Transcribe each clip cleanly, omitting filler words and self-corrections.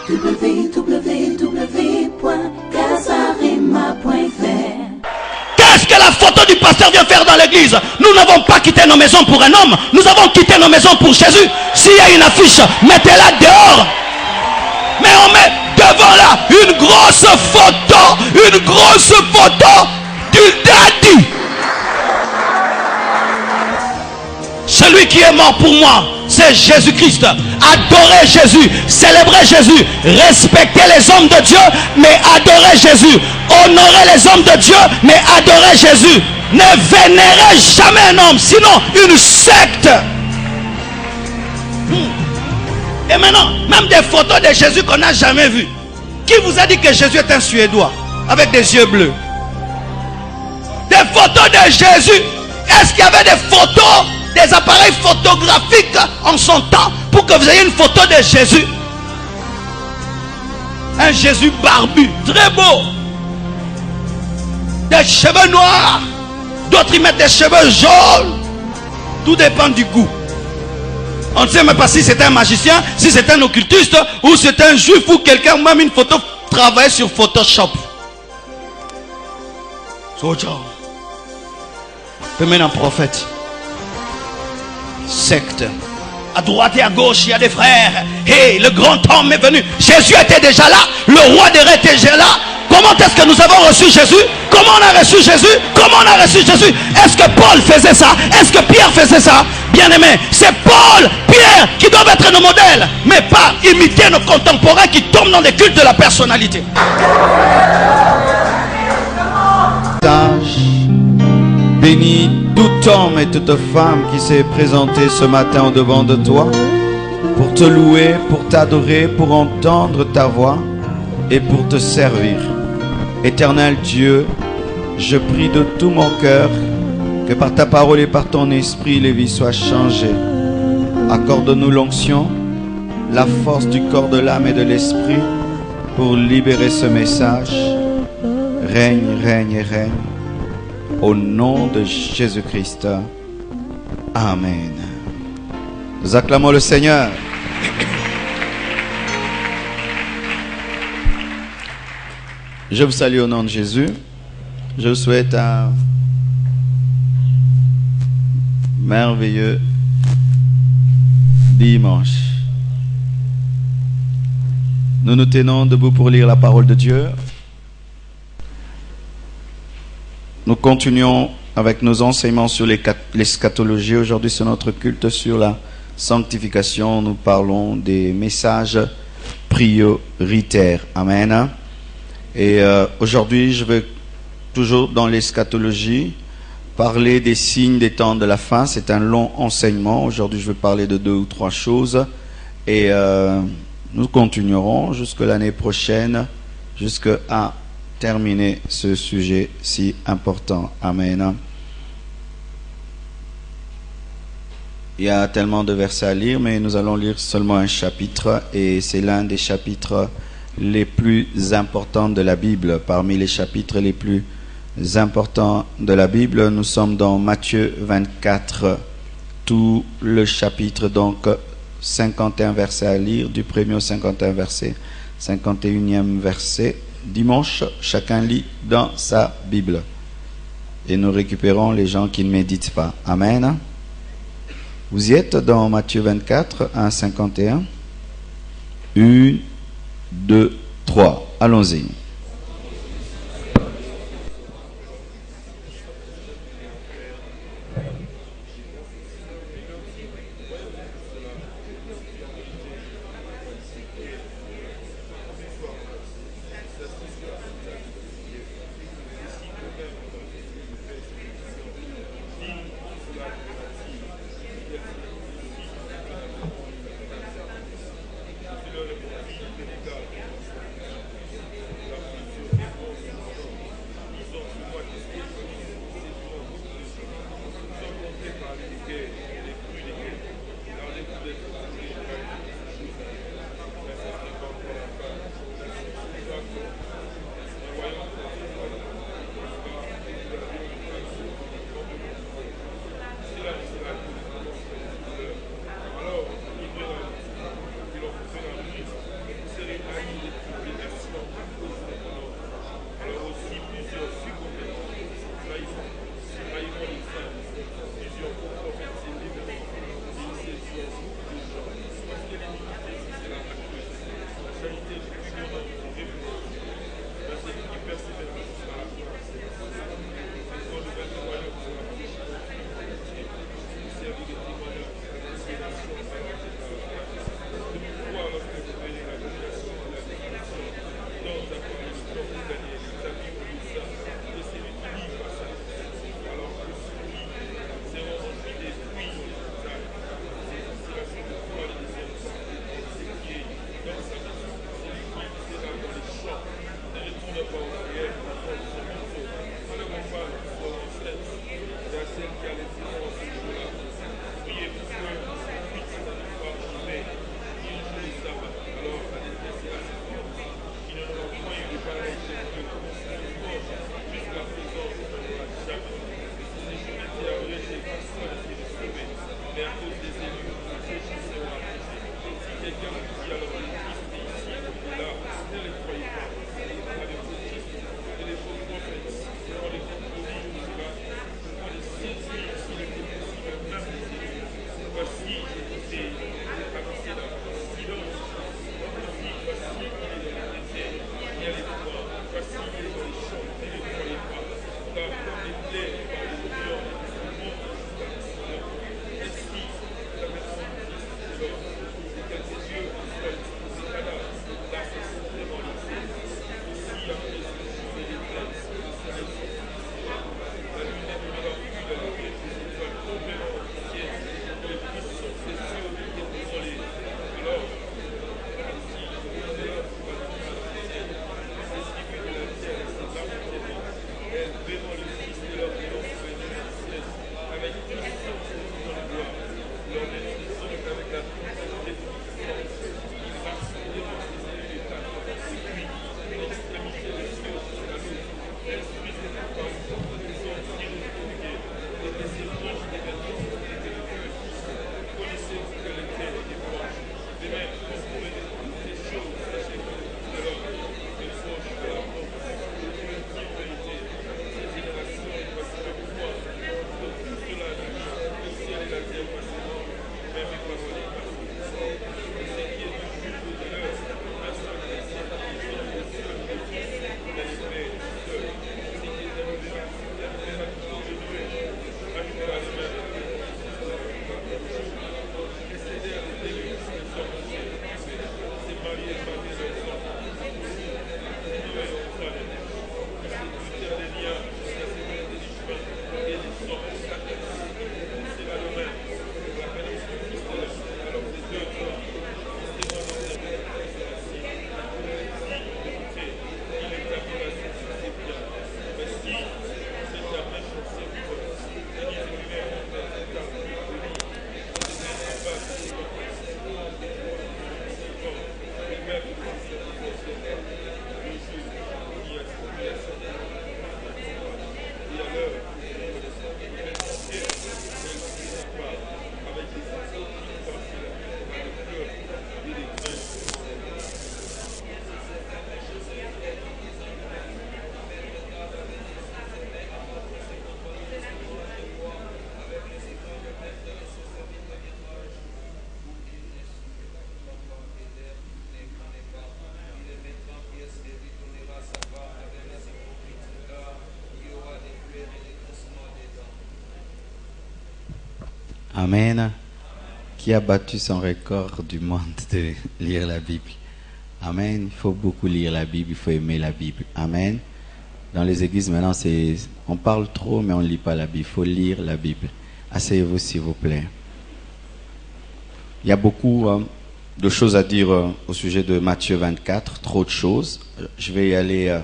Qu'est-ce que la photo du pasteur vient faire dans l'église? Nous n'avons pas quitté nos maisons pour un homme. Nous avons quitté nos maisons pour Jésus. S'il y a une affiche, mettez-la dehors. Mais on met devant là une grosse photo du daddy. Celui qui est mort pour moi, c'est Jésus-Christ. Adorez Jésus, célébrez Jésus, respectez les hommes de Dieu, mais adorez Jésus. Honorez les hommes de Dieu, mais adorez Jésus. Ne vénérez jamais un homme, sinon une secte. Et maintenant, même des photos de Jésus qu'on n'a jamais vues. Qui vous a dit que Jésus est un Suédois avec des yeux bleus? Des photos de Jésus. Est-ce qu'il y avait des photos, des appareils photographiques en son temps pour que vous ayez une photo de Jésus? Un Jésus barbu, très beau. Des cheveux noirs. D'autres y mettent des cheveux jaunes. Tout dépend du goût. On ne sait même pas si c'est un magicien, si c'est un occultiste, ou c'est un juif, ou quelqu'un, même une photo travaille sur Photoshop. Soja. Même un prophète. Secte. À droite et à gauche, il y a des frères. Hey, le grand homme est venu. Jésus était déjà là. Le roi des rois était déjà là. Comment est-ce que nous avons reçu Jésus? Comment on a reçu Jésus? Comment on a reçu Jésus? Est-ce que Paul faisait ça? Est-ce que Pierre faisait ça? Bien-aimé, c'est Paul, Pierre qui doivent être nos modèles, mais pas imiter nos contemporains qui tombent dans les cultes de la personnalité. Bénis tout homme et toute femme qui s'est présenté ce matin au devant de toi pour te louer, pour t'adorer, pour entendre ta voix et pour te servir. Éternel Dieu, je prie de tout mon cœur que par ta parole et par ton esprit, les vies soient changées. Accorde-nous l'onction, la force du corps, de l'âme et de l'esprit pour libérer ce message. Règne, règne et règne. Au nom de Jésus-Christ. Amen. Nous acclamons le Seigneur. Je vous salue au nom de Jésus. Je vous souhaite un merveilleux dimanche. Nous nous tenons debout pour lire la parole de Dieu. Nous continuons avec nos enseignements sur l'eschatologie. Aujourd'hui, c'est notre culte sur la sanctification. Nous parlons des messages prioritaires. Amen. Et aujourd'hui, je vais toujours dans l'eschatologie parler des signes des temps de la fin. C'est un long enseignement. Aujourd'hui, je vais parler de 2 ou 3 choses. Et nous continuerons jusqu'à l'année prochaine, jusqu'à terminer ce sujet si important. Amen. Il y a tellement de versets à lire, mais nous allons lire seulement un chapitre, et c'est l'un des chapitres les plus importants de la Bible. Parmi les chapitres les plus importants de la Bible, nous sommes dans Matthieu 24, tout le chapitre, donc 51 versets à lire, du premier au 51 verset, 51e verset. Dimanche, chacun lit dans sa Bible. Et nous récupérons les gens qui ne méditent pas. Amen. Vous y êtes dans Matthieu 24, 1, 51. 1, 2, 3. Allons-y. Amen. Qui a battu son record du monde de lire la Bible? Amen. Il faut beaucoup lire la Bible, il faut aimer la Bible. Amen. Dans les églises maintenant, on parle trop, mais on ne lit pas la Bible. Il faut lire la Bible. Asseyez-vous s'il vous plaît. Il y a beaucoup de choses à dire au sujet de Matthieu 24, trop de choses. Je vais y aller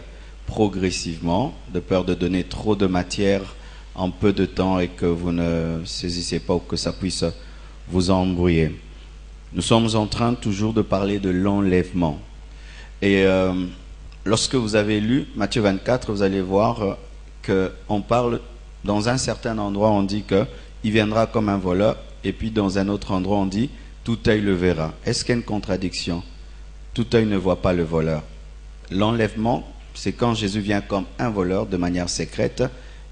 progressivement, de peur de donner trop de matière en peu de temps et que vous ne saisissiez pas ou que ça puisse vous embrouiller. Nous sommes en train toujours de parler de l'enlèvement. Et lorsque vous avez lu Matthieu 24, vous allez voir qu'on parle, dans un certain endroit, on dit qu'il viendra comme un voleur, et puis dans un autre endroit, on dit tout œil le verra. Est-ce qu'il y a une contradiction? Tout œil ne voit pas le voleur. L'enlèvement, c'est quand Jésus vient comme un voleur de manière secrète,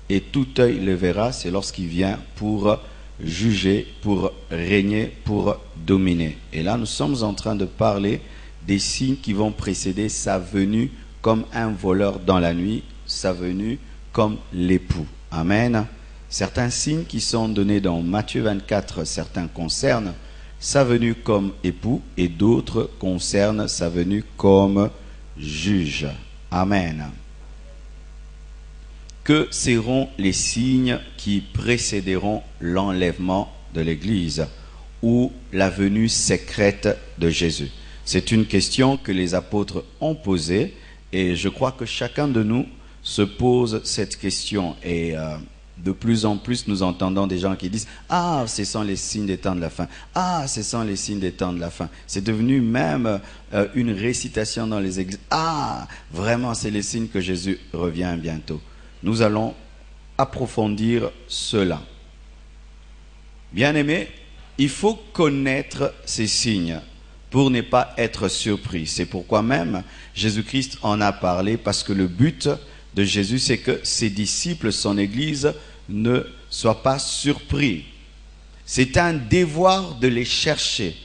et tout œil le verra, c'est lorsqu'il vient pour juger, pour régner, pour dominer. Et là, nous sommes en train de parler des signes qui vont précéder sa venue comme un voleur dans la nuit, sa venue comme l'époux. Amen. Certains signes qui sont donnés dans Matthieu 24, certains concernent sa venue comme époux et d'autres concernent sa venue comme juge. Amen. Que seront les signes qui précéderont l'enlèvement de l'Église ou la venue secrète de Jésus? C'est une question que les apôtres ont posée et je crois que chacun de nous se pose cette question. Et de plus en plus, nous entendons des gens qui disent « Ah, ce sont les signes des temps de la fin. Ah, ce sont les signes des temps de la fin. » C'est devenu même une récitation dans les églises. « Ah, vraiment, c'est les signes que Jésus revient bientôt. » Nous allons approfondir cela. Bien-aimés, il faut connaître ces signes pour ne pas être surpris. C'est pourquoi même Jésus-Christ en a parlé, parce que le but de Jésus, c'est que ses disciples, son Église, ne soient pas surpris. C'est un devoir de les chercher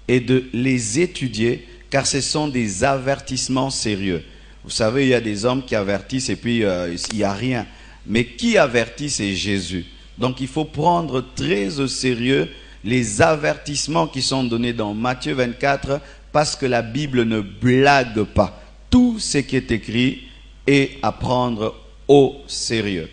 et de les étudier, car ce sont des avertissements sérieux. Vous savez, il y a des hommes qui avertissent et puis il n'y a rien. Mais qui avertit, c'est Jésus. Donc il faut prendre très au sérieux les avertissements qui sont donnés dans Matthieu 24, parce que la Bible ne blague pas. Tout ce qui est écrit est à prendre au sérieux.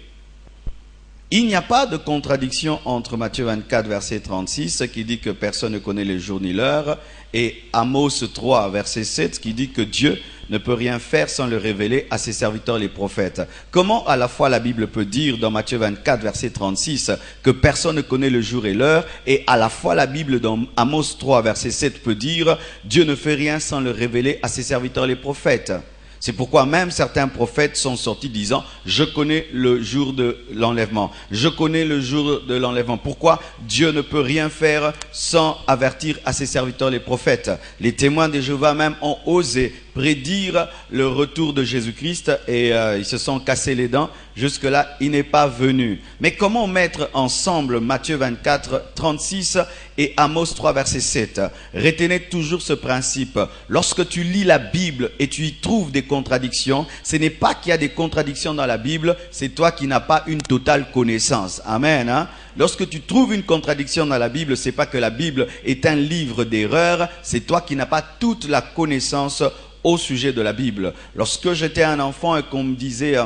Il n'y a pas de contradiction entre Matthieu 24, verset 36, qui dit que personne ne connaît le jour ni l'heure, et Amos 3, verset 7, qui dit que Dieu ne peut rien faire sans le révéler à ses serviteurs les prophètes. Comment à la fois la Bible peut dire dans Matthieu 24, verset 36, que personne ne connaît le jour et l'heure, et à la fois la Bible dans Amos 3, verset 7 peut dire Dieu ne fait rien sans le révéler à ses serviteurs les prophètes. C'est pourquoi même certains prophètes sont sortis disant « Je connais le jour de l'enlèvement. Je connais le jour de l'enlèvement. » Pourquoi Dieu ne peut rien faire sans avertir à ses serviteurs les prophètes? Les témoins de Jéhovah même ont osé prédire le retour de Jésus-Christ et ils se sont cassés les dents. Jusque-là, il n'est pas venu. Mais comment mettre ensemble Matthieu 24, 36 et Amos 3, verset 7? Retenez toujours ce principe. Lorsque tu lis la Bible et tu y trouves des contradictions, ce n'est pas qu'il y a des contradictions dans la Bible, c'est toi qui n'as pas une totale connaissance. Amen. Hein? Lorsque tu trouves une contradiction dans la Bible, c'est pas que la Bible est un livre d'erreurs, c'est toi qui n'as pas toute la connaissance au sujet de la Bible. Lorsque j'étais un enfant et qu'on me disait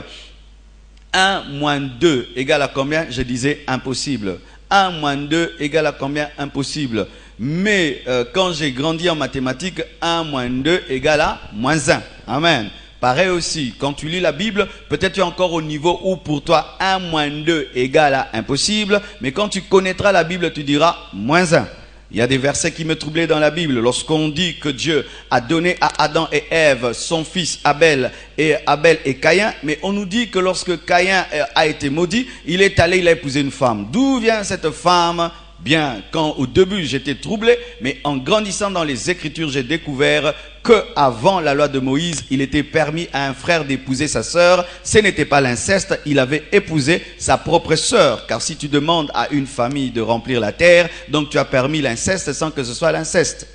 1 moins 2 égale à combien? Je disais impossible. 1 moins 2 égale à combien? Impossible. Mais quand j'ai grandi en mathématiques, 1 moins 2 égale à moins 1. Amen. Pareil aussi, quand tu lis la Bible, peut-être tu es encore au niveau où pour toi 1 moins 2 égale à impossible, mais quand tu connaîtras la Bible, tu diras moins 1. Il y a des versets qui me troublaient dans la Bible. Lorsqu'on dit que Dieu a donné à Adam et Ève son fils Abel et Caïn, mais on nous dit que lorsque Caïn a été maudit, il est allé, il a épousé une femme. D'où vient cette femme? Bien, quand au début j'étais troublé, mais en grandissant dans les Écritures, j'ai découvert que avant la loi de Moïse, il était permis à un frère d'épouser sa sœur. Ce n'était pas l'inceste, il avait épousé sa propre sœur. Car si tu demandes à une famille de remplir la terre, donc tu as permis l'inceste sans que ce soit l'inceste.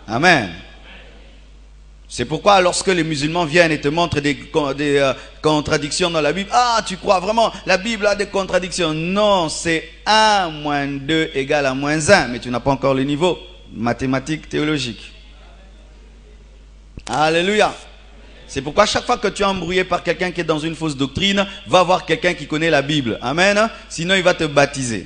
Amen. C'est pourquoi lorsque les musulmans viennent et te montrent des contradictions dans la Bible, ah, tu crois vraiment, la Bible a des contradictions. Non, c'est 1 moins 2 égale à moins 1, mais tu n'as pas encore le niveau mathématique, théologique. Alléluia. C'est pourquoi chaque fois que tu es embrouillé par quelqu'un qui est dans une fausse doctrine, va voir quelqu'un qui connaît la Bible. Amen. Sinon, il va te baptiser.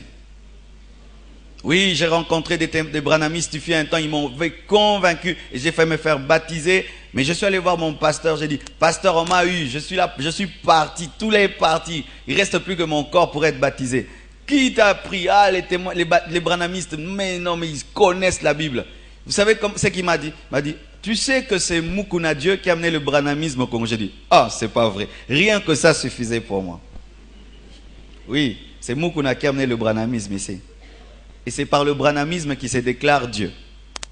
Oui, j'ai rencontré des branhamistes, il y a un temps, ils m'ont convaincu et j'ai fait me faire baptiser. Mais je suis allé voir mon pasteur, j'ai dit, pasteur, on m'a eu, je suis là, je suis parti, tous les partis. Il reste plus que mon corps pour être baptisé. Qui t'a pris? Ah, les témoins, les branhamistes, mais non, mais ils connaissent la Bible. Vous savez ce qu'il m'a dit? Il m'a dit, tu sais que c'est Mukuna Dieu qui a amené le branhamisme au Congo. J'ai dit, ah, c'est pas vrai. Rien que ça suffisait pour moi. Oui, c'est Mukuna qui a amené le branhamisme ici. Et c'est par le branhamisme qu'il se déclare Dieu.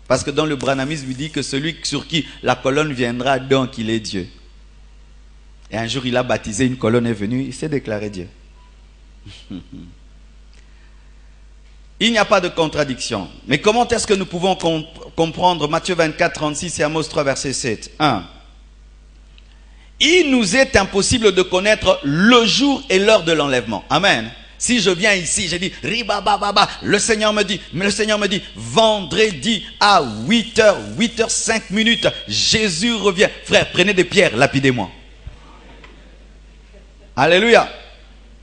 Parce que dans le branhamisme, il dit que celui sur qui la colonne viendra, donc il est Dieu. Et un jour, il a baptisé, une colonne est venue, il s'est déclaré Dieu. Il n'y a pas de contradiction. Mais comment est-ce que nous pouvons comprendre Matthieu 24, 36 et Amos 3, verset 7? 1. Il nous est impossible de connaître le jour et l'heure de l'enlèvement. Amen. Si je viens ici, j'ai dit, ribababa, le Seigneur me dit, vendredi à 8h, 8h05, Jésus revient. Frère, prenez des pierres, lapidez-moi. Alléluia.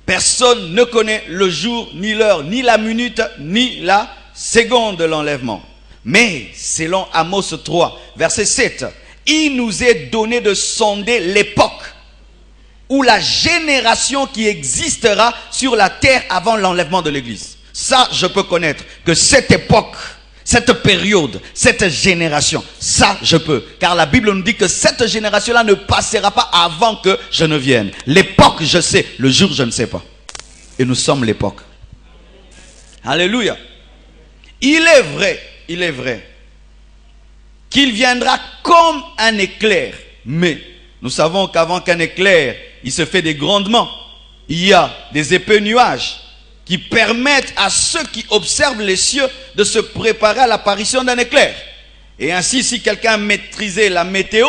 Personne ne connaît le jour, ni l'heure, ni la minute, ni la seconde de l'enlèvement. Mais, selon Amos 3, verset 7, il nous est donné de sonder l'époque ou la génération qui existera sur la terre avant l'enlèvement de l'Église. Ça, je peux connaître que cette époque, cette période, cette génération, ça, je peux. Car la Bible nous dit que cette génération-là ne passera pas avant que je ne vienne. L'époque, je sais. Le jour, je ne sais pas. Et nous sommes l'époque. Alléluia. Il est vrai qu'il viendra comme un éclair. Mais nous savons qu'avant qu'un éclair, il se fait des grondements. Il y a des épais nuages qui permettent à ceux qui observent les cieux de se préparer à l'apparition d'un éclair. Et ainsi, si quelqu'un maîtrisait la météo,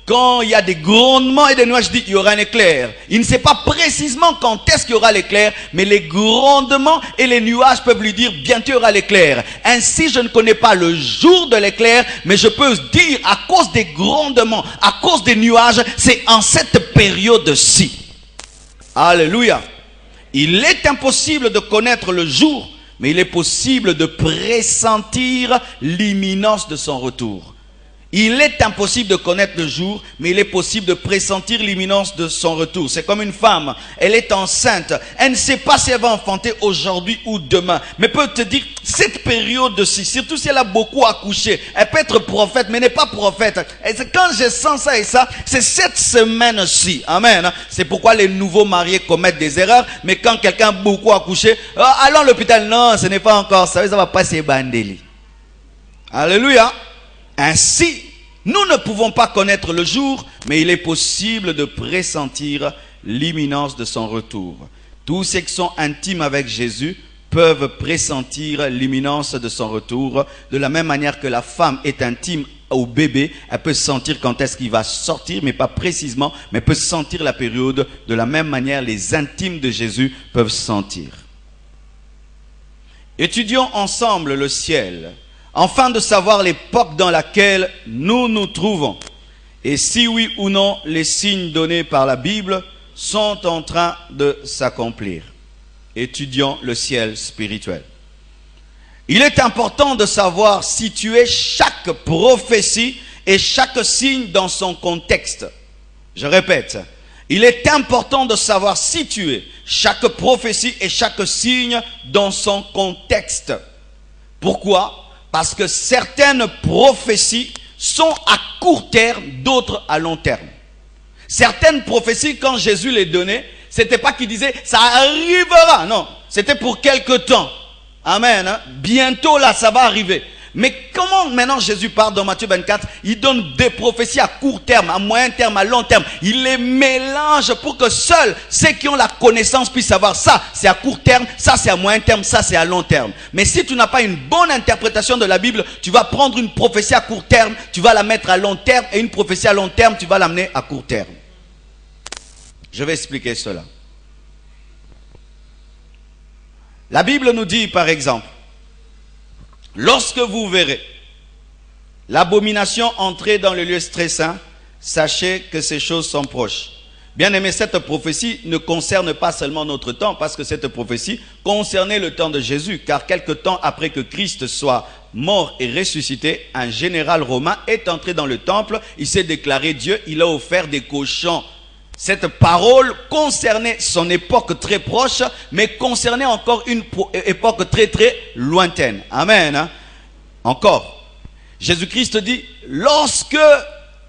quand il y a des grondements et des nuages, il dit il y aura un éclair. Il ne sait pas précisément quand est-ce qu'il y aura l'éclair, mais les grondements et les nuages peuvent lui dire bientôt il y aura l'éclair. Ainsi, je ne connais pas le jour de l'éclair, mais je peux dire à cause des grondements, à cause des nuages, c'est en cette période-ci. Alléluia. Il est impossible de connaître le jour, mais il est possible de pressentir l'imminence de son retour. Il est impossible de connaître le jour, mais il est possible de pressentir l'imminence de son retour. C'est comme une femme, elle est enceinte, elle ne sait pas si elle va enfanter aujourd'hui ou demain, mais peut te dire, cette période-ci, surtout si elle a beaucoup accouché, elle peut être prophète, mais n'est pas prophète. Et c'est quand je sens ça et ça, c'est cette semaine-ci. Amen. C'est pourquoi les nouveaux mariés commettent des erreurs, mais quand quelqu'un a beaucoup accouché, allons à l'hôpital, non, ce n'est pas encore ça, ça va passer bandeli. Alléluia. Ainsi, nous ne pouvons pas connaître le jour, mais il est possible de pressentir l'imminence de son retour. Tous ceux qui sont intimes avec Jésus peuvent pressentir l'imminence de son retour. De la même manière que la femme est intime au bébé, elle peut sentir quand est-ce qu'il va sortir, mais pas précisément, mais peut sentir la période. De la même manière, les intimes de Jésus peuvent sentir. Étudions ensemble le ciel, afin de savoir l'époque dans laquelle nous nous trouvons. Et si oui ou non, les signes donnés par la Bible sont en train de s'accomplir. Étudions le ciel spirituel. Il est important de savoir situer chaque prophétie et chaque signe dans son contexte. Je répète, il est important de savoir situer chaque prophétie et chaque signe dans son contexte. Pourquoi ? Parce que certaines prophéties sont à court terme, d'autres à long terme. Certaines prophéties, quand Jésus les donnait, c'était pas qu'il disait ça arrivera, non, c'était pour quelque temps. Amen. Hein? Bientôt là, ça va arriver. Mais comment maintenant Jésus parle dans Matthieu 24, il donne des prophéties à court terme, à moyen terme, à long terme. Il les mélange pour que seuls ceux qui ont la connaissance puissent savoir ça, c'est à court terme, ça c'est à moyen terme, ça c'est à long terme. Mais si tu n'as pas une bonne interprétation de la Bible, tu vas prendre une prophétie à court terme, tu vas la mettre à long terme, et une prophétie à long terme, tu vas l'amener à court terme. Je vais expliquer cela. La Bible nous dit par exemple, lorsque vous verrez l'abomination entrer dans le lieu très saint, sachez que ces choses sont proches. Bien aimé, cette prophétie ne concerne pas seulement notre temps, parce que cette prophétie concernait le temps de Jésus, car quelque temps après que Christ soit mort et ressuscité, un général romain est entré dans le temple, il s'est déclaré Dieu, il a offert des cochons. Cette parole concernait son époque très proche, mais concernait encore une époque très très lointaine. Amen. Hein? Encore, Jésus-Christ dit, lorsque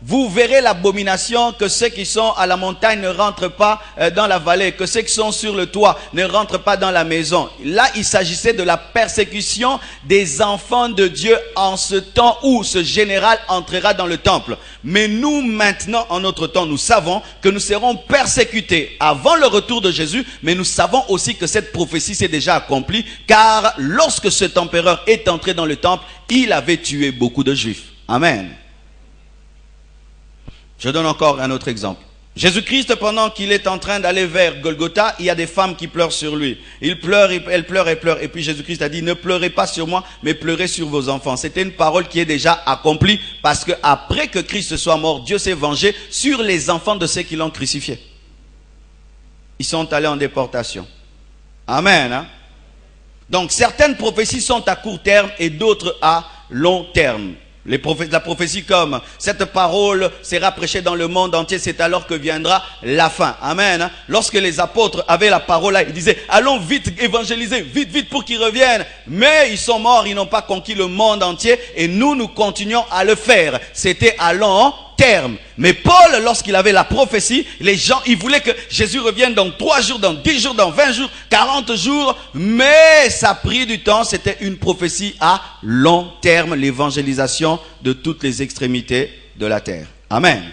vous verrez l'abomination, que ceux qui sont à la montagne ne rentrent pas dans la vallée, que ceux qui sont sur le toit ne rentrent pas dans la maison. Là, il s'agissait de la persécution des enfants de Dieu en ce temps où ce général entrera dans le temple. Mais nous, maintenant, en notre temps, nous savons que nous serons persécutés avant le retour de Jésus, mais nous savons aussi que cette prophétie s'est déjà accomplie, car lorsque cet empereur est entré dans le temple, il avait tué beaucoup de Juifs. Amen. Je donne encore un autre exemple. Jésus-Christ, pendant qu'il est en train d'aller vers Golgotha, il y a des femmes qui pleurent sur lui. Il pleure, elle pleure, elle pleure. Et puis Jésus-Christ a dit, ne pleurez pas sur moi, mais pleurez sur vos enfants. C'était une parole qui est déjà accomplie, parce que après que Christ soit mort, Dieu s'est vengé sur les enfants de ceux qui l'ont crucifié. Ils sont allés en déportation. Amen. Hein? Donc certaines prophéties sont à court terme et d'autres à long terme. La prophétie comme cette parole sera prêchée dans le monde entier, c'est alors que viendra la fin. Amen. Lorsque les apôtres avaient la parole là, ils disaient allons vite évangéliser, vite, vite pour qu'ils reviennent. Mais ils sont morts, ils n'ont pas conquis le monde entier et nous continuons à le faire. C'était à long terme. Mais Paul, lorsqu'il avait la prophétie, les gens, ils voulaient que Jésus revienne dans 3 jours, dans 10 jours, dans 20 jours, 40 jours. Mais ça a pris du temps. C'était une prophétie à long terme, l'évangélisation de toutes les extrémités de la terre. Amen.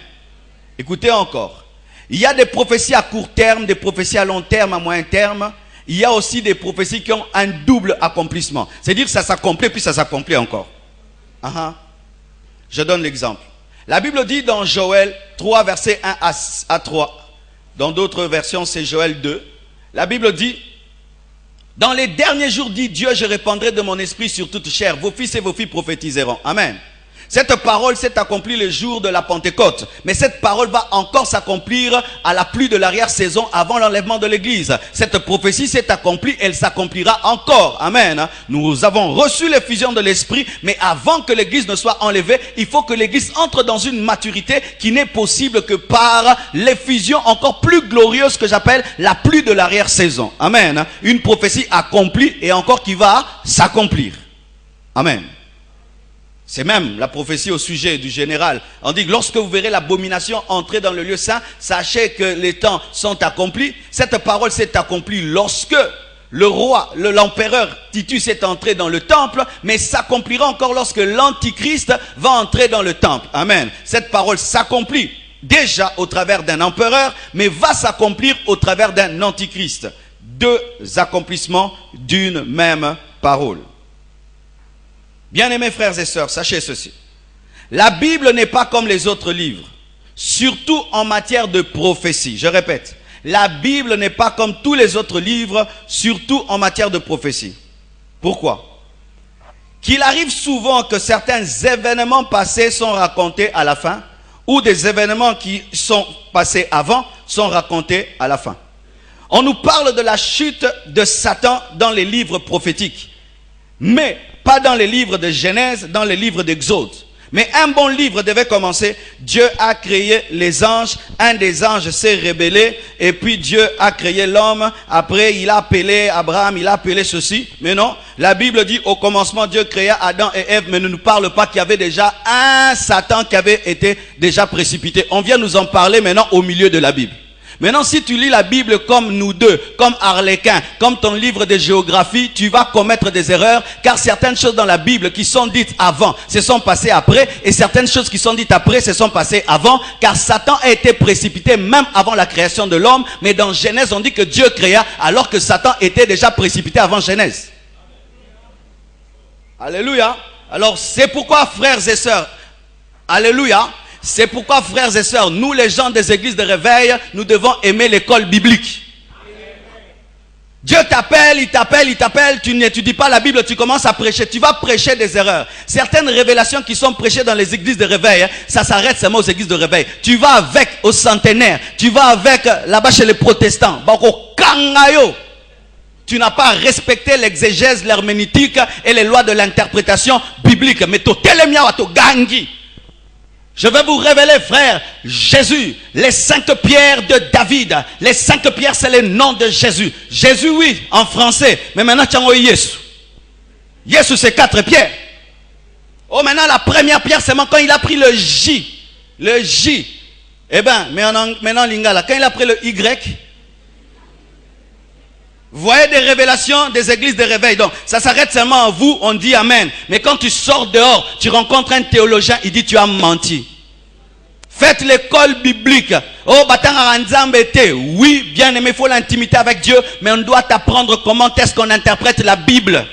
Écoutez encore. Il y a des prophéties à court terme, des prophéties à long terme, à moyen terme. Il y a aussi des prophéties qui ont un double accomplissement. C'est-à-dire que ça s'accomplit, puis ça s'accomplit encore. Je donne l'exemple. La Bible dit dans Joël 3, versets 1 à 3. Dans d'autres versions, c'est Joël 2. La Bible dit, dans les derniers jours, dit Dieu, je répandrai de mon esprit sur toute chair. Vos fils et vos filles prophétiseront. Amen. Cette parole s'est accomplie le jour de la Pentecôte. Mais cette parole va encore s'accomplir à la pluie de l'arrière-saison avant l'enlèvement de l'église. Cette prophétie s'est accomplie, elle s'accomplira encore. Amen. Nous avons reçu l'effusion de l'esprit, mais avant que l'église ne soit enlevée, il faut que l'église entre dans une maturité qui n'est possible que par l'effusion encore plus glorieuse que j'appelle la pluie de l'arrière-saison. Amen. Une prophétie accomplie et encore qui va s'accomplir. Amen. C'est même la prophétie au sujet du général. On dit que lorsque vous verrez l'abomination entrer dans le lieu saint, sachez que les temps sont accomplis. Cette parole s'est accomplie lorsque le roi, l'empereur Titus est entré dans le temple, mais s'accomplira encore lorsque l'antichrist va entrer dans le temple. Amen. Cette parole s'accomplit déjà au travers d'un empereur, mais va s'accomplir au travers d'un antichrist. 2 accomplissements d'une même parole. Bien-aimés frères et sœurs, sachez ceci. La Bible n'est pas comme les autres livres, surtout en matière de prophétie. Je répète, la Bible n'est pas comme tous les autres livres, surtout en matière de prophétie. Pourquoi? Qu'il arrive souvent que certains événements passés sont racontés à la fin, ou des événements qui sont passés avant sont racontés à la fin. On nous parle de la chute de Satan dans les livres prophétiques, mais pas dans les livres de Genèse, dans les livres d'Exode. Mais un bon livre devait commencer. Dieu a créé les anges. Un des anges s'est rébellé. Et puis Dieu a créé l'homme. Après, il a appelé Abraham. Il a appelé ceci. Mais non. La Bible dit au commencement, Dieu créa Adam et Ève. Mais ne nous parle pas qu'il y avait déjà un Satan qui avait été déjà précipité. On vient nous en parler maintenant au milieu de la Bible. Maintenant, si tu lis la Bible comme nous deux, comme Arlequin, comme ton livre de géographie, tu vas commettre des erreurs, car certaines choses dans la Bible qui sont dites avant, se sont passées après, et certaines choses qui sont dites après, se sont passées avant, car Satan a été précipité même avant la création de l'homme, mais dans Genèse, on dit que Dieu créa, alors que Satan était déjà précipité avant Genèse. Alléluia. Alors, c'est pourquoi, frères et sœurs, alléluia, c'est pourquoi, frères et sœurs, nous les gens des églises de réveil, nous devons aimer l'école biblique. Dieu t'appelle, il t'appelle, tu n'étudies pas la Bible, tu commences à prêcher, tu vas prêcher des erreurs. Certaines révélations qui sont prêchées dans les églises de réveil, ça s'arrête seulement aux églises de réveil. Tu vas avec aux centenaires, tu vas avec là-bas chez les protestants. Tu n'as pas respecté l'exégèse, l'herméneutique et les lois de l'interprétation biblique. Mais tu gangi. Je vais vous révéler, frère, Jésus, les 5 pierres de David. Les 5 pierres, c'est le nom de Jésus. Jésus, oui, en français. Mais maintenant, tu as Jésus. Jésus, c'est 4 pierres. Oh, maintenant, la première pierre, c'est quand il a pris le J. Le J. Eh bien, maintenant, Lingala, quand il a pris le Y, vous voyez des révélations des églises de réveil. Donc, ça s'arrête seulement à vous, on dit Amen. Mais quand tu sors dehors, tu rencontres un théologien, il dit tu as menti. Faites l'école biblique. Oh, oui, bien aimé, il faut l'intimité avec Dieu, mais on doit apprendre comment est-ce qu'on interprète la Bible.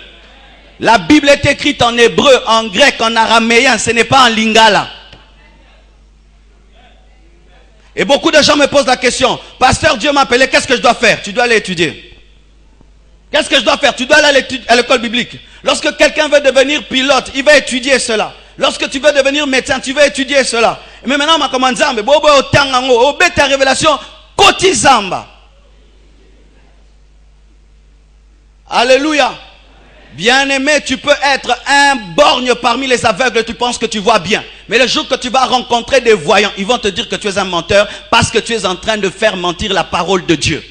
La Bible est écrite en hébreu, en grec, en araméen, ce n'est pas en lingala. Et beaucoup de gens me posent la question, pasteur, Dieu m'a appelé, qu'est-ce que je dois faire? Tu dois aller étudier. Qu'est-ce que je dois faire? Tu dois aller à l'école biblique. Lorsque quelqu'un veut devenir pilote, il va étudier cela. Lorsque tu veux devenir médecin, tu vas étudier cela. Mais maintenant, ma commande Zambé, bobo otangango, obé ta révélation, koti zamba. Alléluia. Bien-aimé, tu peux être un borgne parmi les aveugles, tu penses que tu vois bien. Mais le jour que tu vas rencontrer des voyants, ils vont te dire que tu es un menteur parce que tu es en train de faire mentir la parole de Dieu.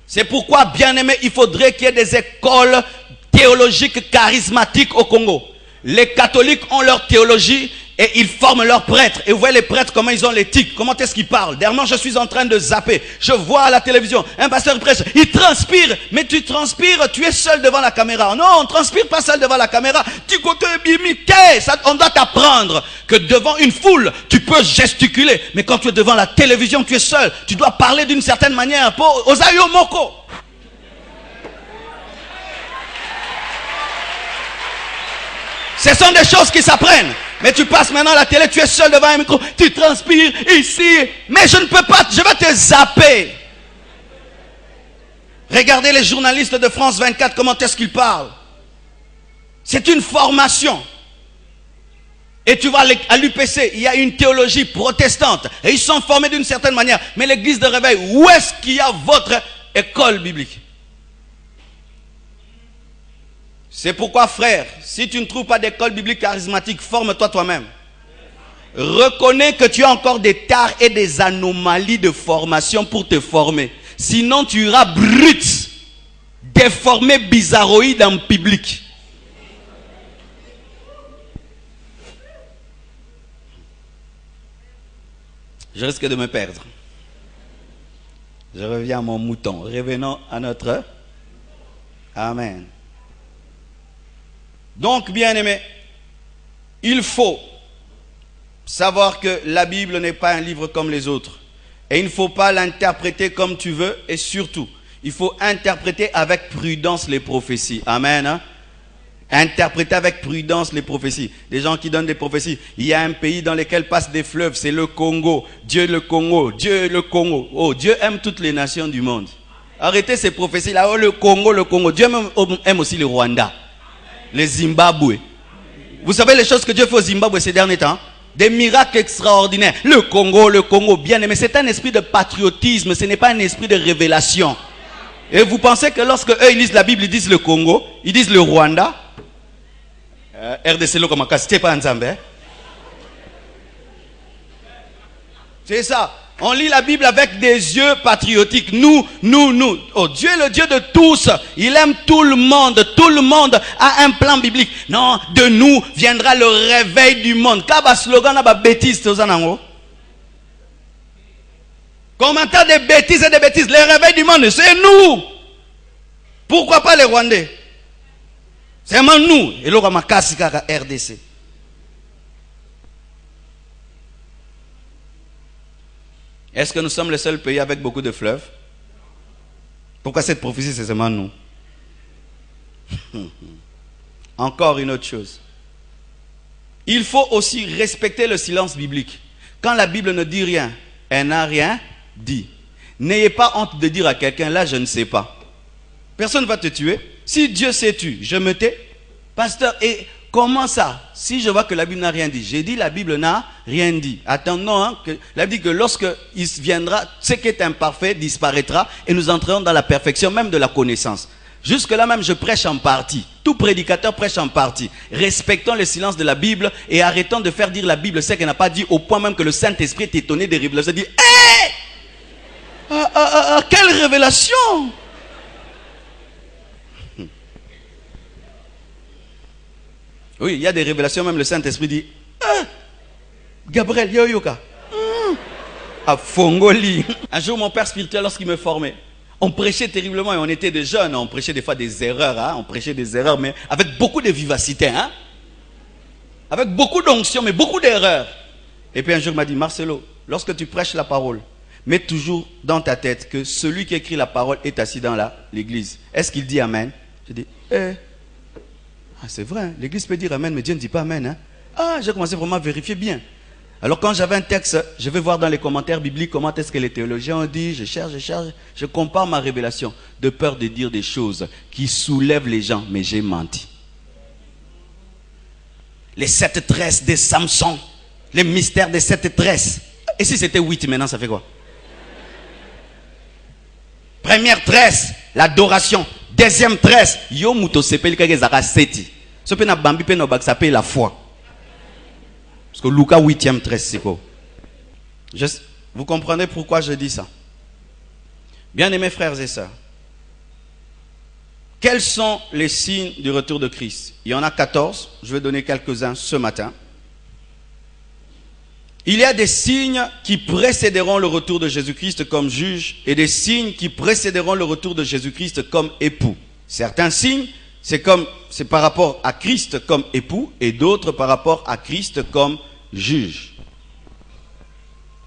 C'est pourquoi, bien-aimé, il faudrait qu'il y ait des écoles théologiques charismatiques au Congo. Les catholiques ont leur théologie et ils forment leurs prêtres. Et vous voyez les prêtres, comment ils ont les tics, comment est-ce qu'ils parlent. Dernièrement, je suis en train de zapper. Je vois à la télévision, un pasteur prêche, il transpire. Mais tu transpires, tu es seul devant la caméra. Non, on ne transpire pas seul devant la caméra. Tu côté bimité, on doit t'apprendre que devant une foule, tu peux gesticuler. Mais quand tu es devant la télévision, tu es seul. Tu dois parler d'une certaine manière. Osayo Moko. Ce sont des choses qui s'apprennent. Mais tu passes maintenant à la télé, tu es seul devant un micro, tu transpires ici. Mais je ne peux pas, je vais te zapper. Regardez les journalistes de France 24, comment est-ce qu'ils parlent. C'est une formation. Et tu vas à l'UPC, il y a une théologie protestante. Et ils sont formés d'une certaine manière. Mais l'église de réveil, où est-ce qu'il y a votre école biblique? C'est pourquoi, frère, si tu ne trouves pas d'école biblique charismatique, forme-toi toi-même. Reconnais que tu as encore des tares et des anomalies de formation pour te former. Sinon, tu iras brut, déformé, bizarroïde en public. Je risque de me perdre. Je reviens à mon mouton. Revenons à notre... Amen. Donc, bien-aimés, il faut savoir que la Bible n'est pas un livre comme les autres. Et il ne faut pas l'interpréter comme tu veux. Et surtout, il faut interpréter avec prudence les prophéties. Amen. Hein? Interpréter avec prudence les prophéties. Des gens qui donnent des prophéties. Il y a un pays dans lequel passent des fleuves, c'est le Congo. Dieu le Congo, Dieu le Congo. Oh, Dieu aime toutes les nations du monde. Arrêtez ces prophéties-là. Oh, le Congo, le Congo. Dieu aime aussi le Rwanda. Les Zimbabwe. Vous savez les choses que Dieu fait au Zimbabwe ces derniers temps? Des miracles extraordinaires. Le Congo, bien aimé. C'est un esprit de patriotisme. Ce n'est pas un esprit de révélation. Et vous pensez que lorsque eux ils lisent la Bible, ils disent le Congo, ils disent le Rwanda. RDC le comme c'était pas ensemble. C'est ça. On lit la Bible avec des yeux patriotiques. Nous. Oh, Dieu est le Dieu de tous. Il aime tout le monde. Tout le monde a un plan biblique. Non, de nous viendra le réveil du monde. Kaba slogan na ba bêtise tozanango. Commentaire des bêtises et des bêtises. Le réveil du monde, c'est nous. Pourquoi pas les Rwandais? C'est vraiment nous. Et l'autre makasi kaka RDC. Est-ce que nous sommes le seul pays avec beaucoup de fleuves? Pourquoi cette prophétie, c'est seulement nous? Encore une autre chose. Il faut aussi respecter le silence biblique. Quand la Bible ne dit rien, elle n'a rien dit. N'ayez pas honte de dire à quelqu'un, là je ne sais pas. Personne ne va te tuer. Si Dieu s'est tué, je me tais. Pasteur, et comment ça? Si je vois que la Bible n'a rien dit. J'ai dit la Bible n'a rien dit. Attendons, hein, que la Bible dit que lorsque il viendra, ce qui est imparfait disparaîtra et nous entrerons dans la perfection même de la connaissance. Jusque là même je prêche en partie. Tout prédicateur prêche en partie. Respectons le silence de la Bible et arrêtons de faire dire la Bible ce qu'elle n'a pas dit, au point même que le Saint-Esprit est étonné des révélations. Il dit, quelle révélation! Oui, il y a des révélations, même le Saint-Esprit dit, Gabriel, yoyoka. À Fongoli. Un jour, mon père spirituel, lorsqu'il me formait, on prêchait terriblement et on était des jeunes. On prêchait des fois des erreurs. Hein, on prêchait des erreurs, mais avec beaucoup de vivacité. Hein, avec beaucoup d'onction, mais beaucoup d'erreurs. Et puis un jour, il m'a dit, Marcelo, lorsque tu prêches la parole, mets toujours dans ta tête que celui qui écrit la parole est assis dans l'église. Est-ce qu'il dit Amen? Je dis, c'est vrai, hein, l'église peut dire Amen, mais Dieu ne dit pas Amen. Hein. J'ai commencé vraiment à vérifier bien. Alors quand j'avais un texte, je vais voir dans les commentaires bibliques comment est-ce que les théologiens ont dit, je cherche, je compare ma révélation, de peur de dire des choses qui soulèvent les gens, mais j'ai menti. Les 7 tresses de Samson, les mystères des 7 tresses. Et si c'était 8 maintenant, ça fait quoi? Première tresse, l'adoration. Deuxième tresse, yo muto sepeli kage zaka seti. Ce pe na bambi pe no bak ça la foi. Parce que Lucas 8e tresse c'est quoi? Vous comprenez pourquoi je dis ça? Bien-aimés frères et sœurs, quels sont les signes du retour de Christ? Il y en a 14, je vais donner quelques-uns ce matin. Il y a des signes qui précéderont le retour de Jésus-Christ comme juge et des signes qui précéderont le retour de Jésus-Christ comme époux. Certains signes, c'est par rapport à Christ comme époux et d'autres par rapport à Christ comme juge.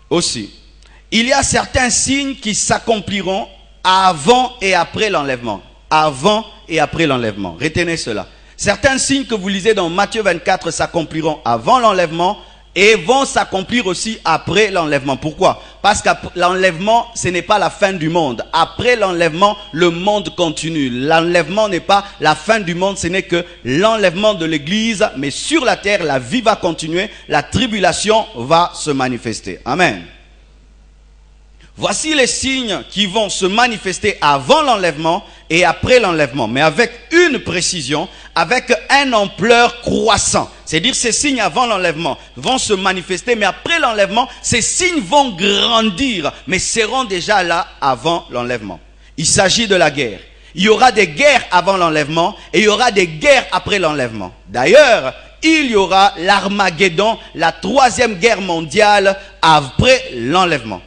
Aussi, il y a certains signes qui s'accompliront avant et après l'enlèvement. Avant et après l'enlèvement. Retenez cela. Certains signes que vous lisez dans Matthieu 24 s'accompliront avant l'enlèvement et vont s'accomplir aussi après l'enlèvement. Pourquoi? Parce que l'enlèvement, ce n'est pas la fin du monde. Après l'enlèvement, le monde continue. L'enlèvement n'est pas la fin du monde, ce n'est que l'enlèvement de l'Église. Mais sur la terre, la vie va continuer, la tribulation va se manifester. Amen. Voici les signes qui vont se manifester avant l'enlèvement et après l'enlèvement, mais avec une précision, avec une ampleur croissante. C'est-à-dire ces signes avant l'enlèvement vont se manifester, mais après l'enlèvement, ces signes vont grandir, mais seront déjà là avant l'enlèvement. Il s'agit de la guerre. Il y aura des guerres avant l'enlèvement et il y aura des guerres après l'enlèvement. D'ailleurs, il y aura l'Armageddon, la 3e guerre mondiale après l'enlèvement.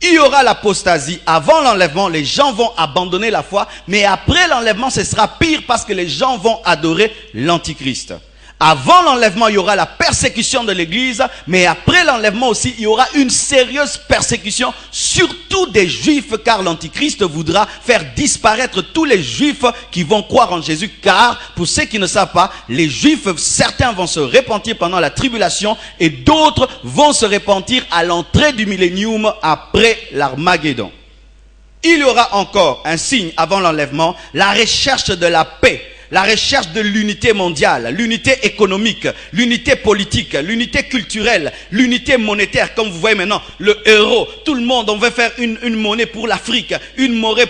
Il y aura l'apostasie. Avant l'enlèvement, les gens vont abandonner la foi. Mais après l'enlèvement, ce sera pire parce que les gens vont adorer l'Antichrist. Avant l'enlèvement, il y aura la persécution de l'Église. Mais après l'enlèvement aussi, il y aura une sérieuse persécution, surtout des Juifs, car l'Antichrist voudra faire disparaître tous les Juifs qui vont croire en Jésus. Car, pour ceux qui ne savent pas, les Juifs, certains vont se repentir pendant la tribulation et d'autres vont se repentir à l'entrée du millénium après l'Armageddon. Il y aura encore un signe avant l'enlèvement, la recherche de la paix. La recherche de l'unité mondiale, l'unité économique, l'unité politique, l'unité culturelle, l'unité monétaire. Comme vous voyez maintenant, le euro, tout le monde, on veut faire une monnaie pour l'Afrique, une monnaie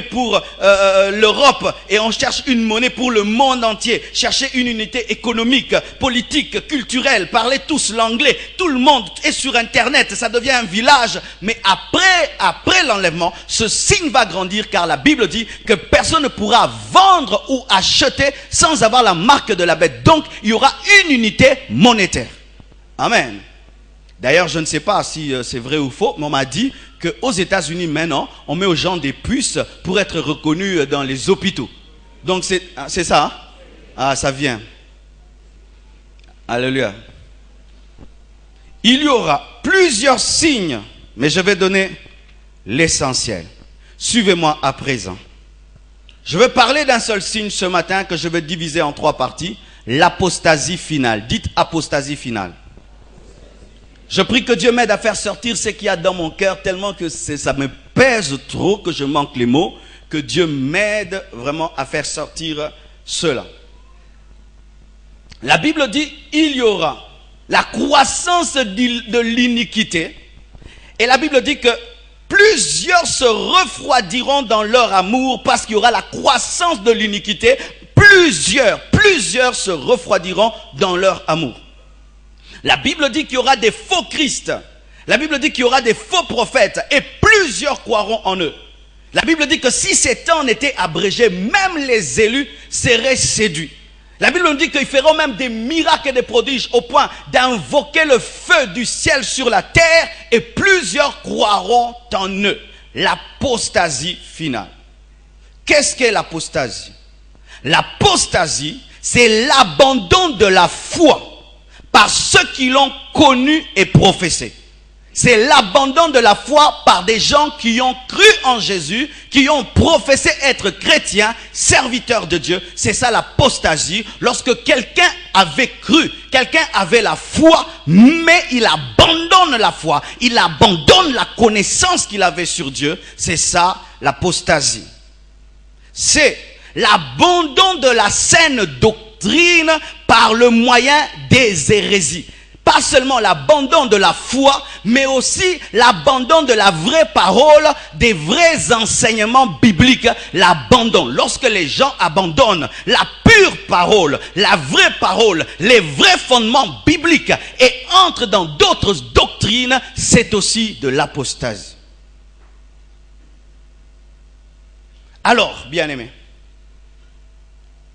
pour l'Europe, et on cherche une monnaie pour le monde entier. Chercher une unité économique, politique, culturelle, parler tous l'anglais. Tout le monde est sur Internet, ça devient un village. Mais après l'enlèvement, ce signe va grandir, car la Bible dit que personne ne pourra vendre ou acheter sans avoir la marque de la bête. Donc, il y aura une unité monétaire. Amen. D'ailleurs, je ne sais pas si c'est vrai ou faux, mais on m'a dit qu'aux États-Unis, maintenant, on met aux gens des puces pour être reconnus dans les hôpitaux. Donc, c'est ça, hein? Ah, ça vient. Alléluia. Il y aura plusieurs signes, mais je vais donner l'essentiel. Suivez-moi à présent. Je vais parler d'un seul signe ce matin que je vais diviser en 3 parties. L'apostasie finale. Dites apostasie finale. Je prie que Dieu m'aide à faire sortir ce qu'il y a dans mon cœur tellement que ça me pèse trop que je manque les mots. Que Dieu m'aide vraiment à faire sortir cela. La Bible dit, il y aura la croissance de l'iniquité. Et la Bible dit que plusieurs se refroidiront dans leur amour parce qu'il y aura la croissance de l'iniquité. Plusieurs se refroidiront dans leur amour. La Bible dit qu'il y aura des faux Christ. La Bible dit qu'il y aura des faux prophètes et plusieurs croiront en eux. La Bible dit que si ces temps étaient abrégés, même les élus seraient séduits. La Bible nous dit qu'ils feront même des miracles et des prodiges au point d'invoquer le feu du ciel sur la terre et plusieurs croiront en eux. L'apostasie finale. Qu'est-ce qu'est l'apostasie? L'apostasie, c'est l'abandon de la foi par ceux qui l'ont connu et professé. C'est l'abandon de la foi par des gens qui ont cru en Jésus, qui ont professé être chrétiens, serviteurs de Dieu. C'est ça l'apostasie. Lorsque quelqu'un avait cru, quelqu'un avait la foi, mais il abandonne la foi. Il abandonne la connaissance qu'il avait sur Dieu. C'est ça l'apostasie. C'est l'abandon de la saine doctrine par le moyen des hérésies. Pas seulement l'abandon de la foi, mais aussi l'abandon de la vraie parole, des vrais enseignements bibliques. L'abandon. Lorsque les gens abandonnent la pure parole, la vraie parole, les vrais fondements bibliques et entrent dans d'autres doctrines, c'est aussi de l'apostasie. Alors, bien-aimés,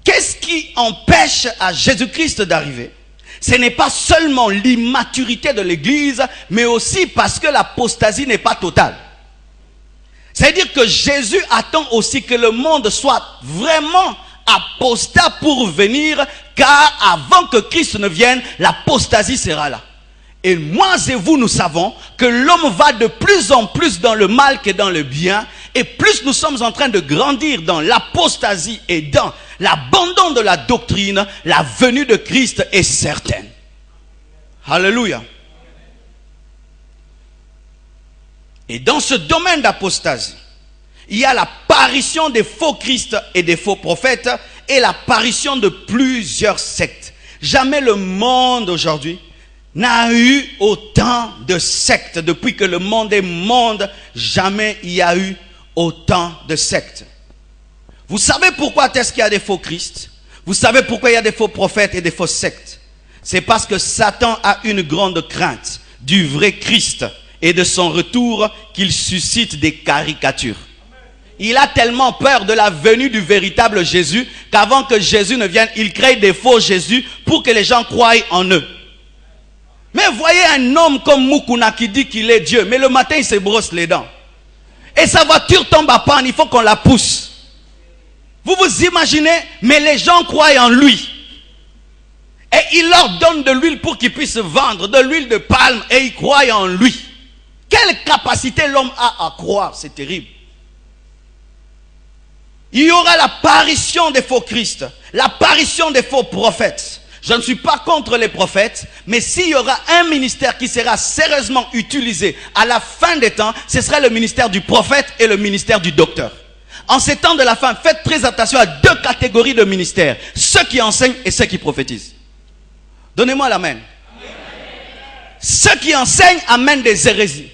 qu'est-ce qui empêche à Jésus-Christ d'arriver? Ce n'est pas seulement l'immaturité de l'église, mais aussi parce que l'apostasie n'est pas totale. C'est-à-dire que Jésus attend aussi que le monde soit vraiment apostat pour venir, car avant que Christ ne vienne, l'apostasie sera là. Et moi et vous, nous savons que l'homme va de plus en plus dans le mal que dans le bien. Et plus nous sommes en train de grandir dans l'apostasie et dans l'abandon de la doctrine, la venue de Christ est certaine. Alléluia. Et dans ce domaine d'apostasie, il y a l'apparition des faux Christ et des faux prophètes et l'apparition de plusieurs sectes. Jamais le monde aujourd'hui n'a eu autant de sectes. Depuis que le monde est monde, jamais il y a eu autant de sectes. Vous savez pourquoi est-ce qu'il y a des faux Christ? Vous savez pourquoi il y a des faux prophètes et des fausses sectes? C'est parce que Satan a une grande crainte du vrai Christ et de son retour qu'il suscite des caricatures. Il a tellement peur de la venue du véritable Jésus qu'avant que Jésus ne vienne, il crée des faux Jésus pour que les gens croient en eux. Mais voyez un homme comme Mukuna qui dit qu'il est Dieu, mais le matin il se brosse les dents. Et sa voiture tombe à panne, il faut qu'on la pousse. Vous vous imaginez, mais les gens croient en lui. Et il leur donne de l'huile pour qu'ils puissent vendre, de l'huile de palme, et ils croient en lui. Quelle capacité l'homme a à croire, c'est terrible. Il y aura l'apparition des faux Christ, l'apparition des faux prophètes. Je ne suis pas contre les prophètes, mais s'il y aura un ministère qui sera sérieusement utilisé à la fin des temps, ce sera le ministère du prophète et le ministère du docteur. En ces temps de la fin, faites très attention à deux catégories de ministères, ceux qui enseignent et ceux qui prophétisent. Donnez-moi l'amen. Ceux qui enseignent amènent des hérésies,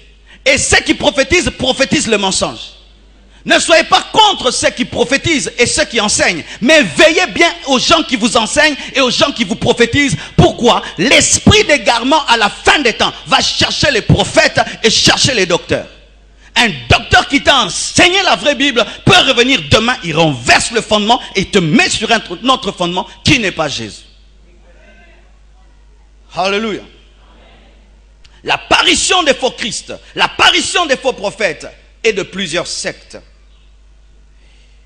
et ceux qui prophétisent, prophétisent le mensonge. Ne soyez pas contre ceux qui prophétisent et ceux qui enseignent, mais veillez bien aux gens qui vous enseignent et aux gens qui vous prophétisent. Pourquoi? L'esprit d'égarement à la fin des temps va chercher les prophètes et chercher les docteurs. Un docteur qui t'a enseigné la vraie Bible peut revenir demain, il renverse le fondement et te met sur un autre fondement qui n'est pas Jésus. Alléluia. L'apparition des faux Christ, l'apparition des faux prophètes et de plusieurs sectes.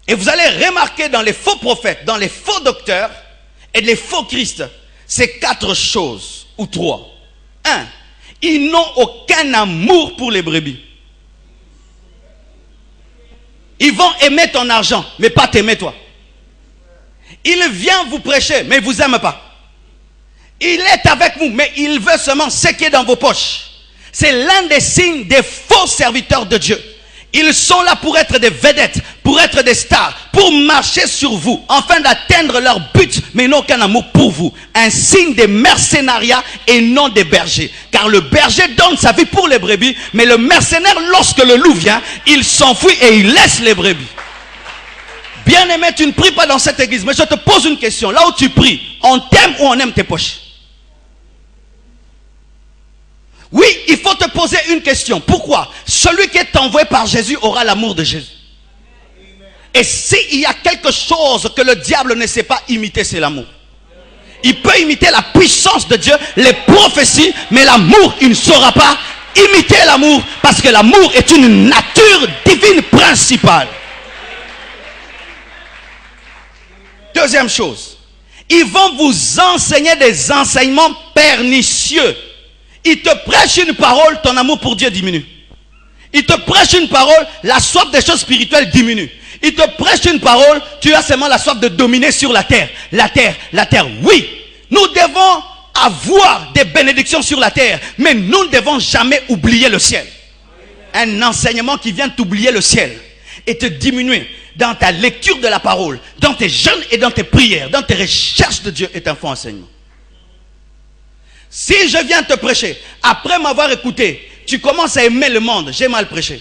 Et vous allez remarquer dans les faux prophètes, dans les faux docteurs et les faux Christ, c'est 4 choses ou 3. 1. Ils n'ont aucun amour pour les brebis. Ils vont aimer ton argent, mais pas t'aimer toi. Il vient vous prêcher, mais il ne vous aime pas. Il est avec vous, mais il veut seulement ce qui est dans vos poches. C'est l'un des signes des faux serviteurs de Dieu. Ils sont là pour être des vedettes, pour être des stars, pour marcher sur vous, afin d'atteindre leur but, mais ils n'ont aucun amour pour vous. Un signe des mercenariats et non des bergers. Car le berger donne sa vie pour les brebis, mais le mercenaire, lorsque le loup vient, il s'enfuit et il laisse les brebis. Bien-aimé, tu ne pries pas dans cette église, mais je te pose une question. Là où tu pries, on t'aime ou on aime tes poches? Oui, il faut te poser une question. Pourquoi? Celui qui est envoyé par Jésus aura l'amour de Jésus. Et s'il y a quelque chose que le diable ne sait pas imiter, c'est l'amour. Il peut imiter la puissance de Dieu, les prophéties, mais l'amour, il ne saura pas imiter l'amour, parce que l'amour est une nature divine principale. Deuxième chose, ils vont vous enseigner des enseignements pernicieux. Il te prêche une parole, ton amour pour Dieu diminue. Il te prêche une parole, la soif des choses spirituelles diminue. Il te prêche une parole, tu as seulement la soif de dominer sur la terre. La terre, la terre. Oui, nous devons avoir des bénédictions sur la terre, mais nous ne devons jamais oublier le ciel. Un enseignement qui vient t'oublier le ciel et te diminuer dans ta lecture de la parole, dans tes jeûnes et dans tes prières, dans tes recherches de Dieu est un faux enseignement. Si je viens te prêcher, après m'avoir écouté, tu commences à aimer le monde, j'ai mal prêché.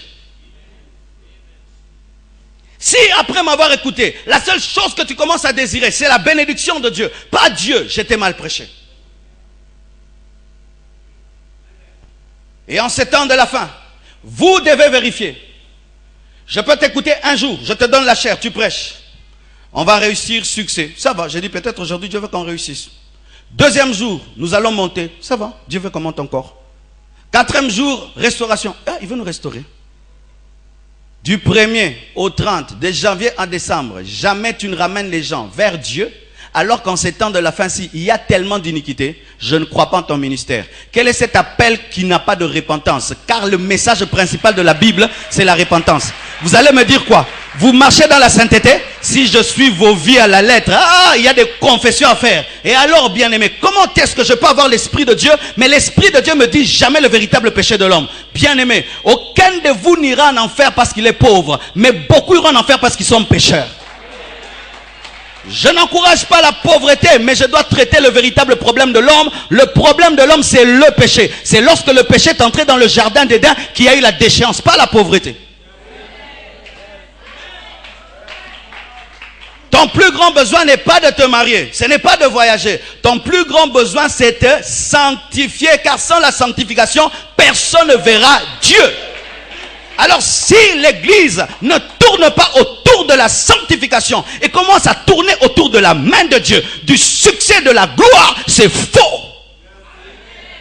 Si après m'avoir écouté, la seule chose que tu commences à désirer, c'est la bénédiction de Dieu, pas Dieu, je t'ai mal prêché. Et en ces temps de la fin, vous devez vérifier. Je peux t'écouter un jour, je te donne la chair, tu prêches. On va réussir, succès. Ça va, j'ai dit peut-être aujourd'hui Dieu veut qu'on réussisse. Deuxième jour, nous allons monter. Ça va, Dieu veut qu'on monte encore. Quatrième jour, restauration. Ah, il veut nous restaurer. Du 1er au 30, de janvier à décembre, jamais tu ne ramènes les gens vers Dieu, alors qu'en ces temps de la fin-ci, il y a tellement d'iniquité, je ne crois pas en ton ministère. Quel est cet appel qui n'a pas de repentance? Car le message principal de la Bible, c'est la repentance. Vous allez me dire quoi? Vous marchez dans la sainteté? Si je suis vos vies à la lettre, il y a des confessions à faire. Et alors, bien-aimé, comment est-ce que je peux avoir l'Esprit de Dieu? Mais l'Esprit de Dieu me dit jamais le véritable péché de l'homme. Bien-aimé, aucun de vous n'ira en enfer parce qu'il est pauvre, mais beaucoup iront en enfer parce qu'ils sont pécheurs. Je n'encourage pas la pauvreté, mais je dois traiter le véritable problème de l'homme. Le problème de l'homme, c'est le péché. C'est lorsque le péché est entré dans le jardin d'Éden qu'il y a eu la déchéance, pas la pauvreté. Ton plus grand besoin n'est pas de te marier, ce n'est pas de voyager. Ton plus grand besoin, c'est de sanctifier, car sans la sanctification, personne ne verra Dieu. Alors si l'église ne tourne pas autour de la sanctification et commence à tourner autour de la main de Dieu, du succès, de la gloire, c'est faux.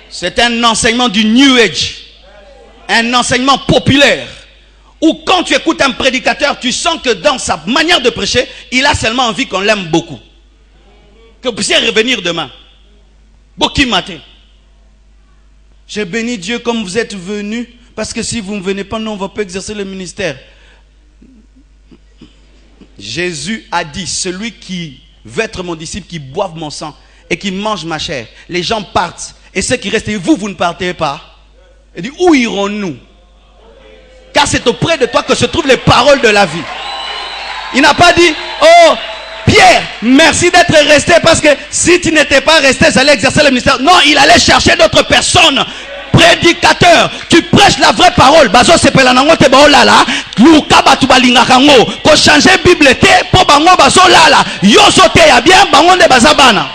C'est un enseignement du New Age, un enseignement populaire, où quand tu écoutes un prédicateur, tu sens que dans sa manière de prêcher, il a seulement envie qu'on l'aime beaucoup. Que vous puissiez revenir demain. Beaucoup matin. J'ai béni Dieu comme vous êtes venus. Parce que si vous ne venez pas, non, on ne va pas exercer le ministère. Jésus a dit, celui qui veut être mon disciple, qui boive mon sang et qui mange ma chair, les gens partent. Et ceux qui restent, et vous ne partez pas. Il dit, où irons-nous? Car c'est auprès de toi que se trouvent les paroles de la vie. Il n'a pas dit, oh, Pierre, merci d'être resté parce que si tu n'étais pas resté, j'allais exercer le ministère. Non, il allait chercher d'autres personnes. Prédicateur, tu prêches la vraie parole. Bazo sepela nango te baolala, luka batu balinga kango. Ko changer Bible te po bango bazo lala. Yozo te ya bien bango nde bazabana.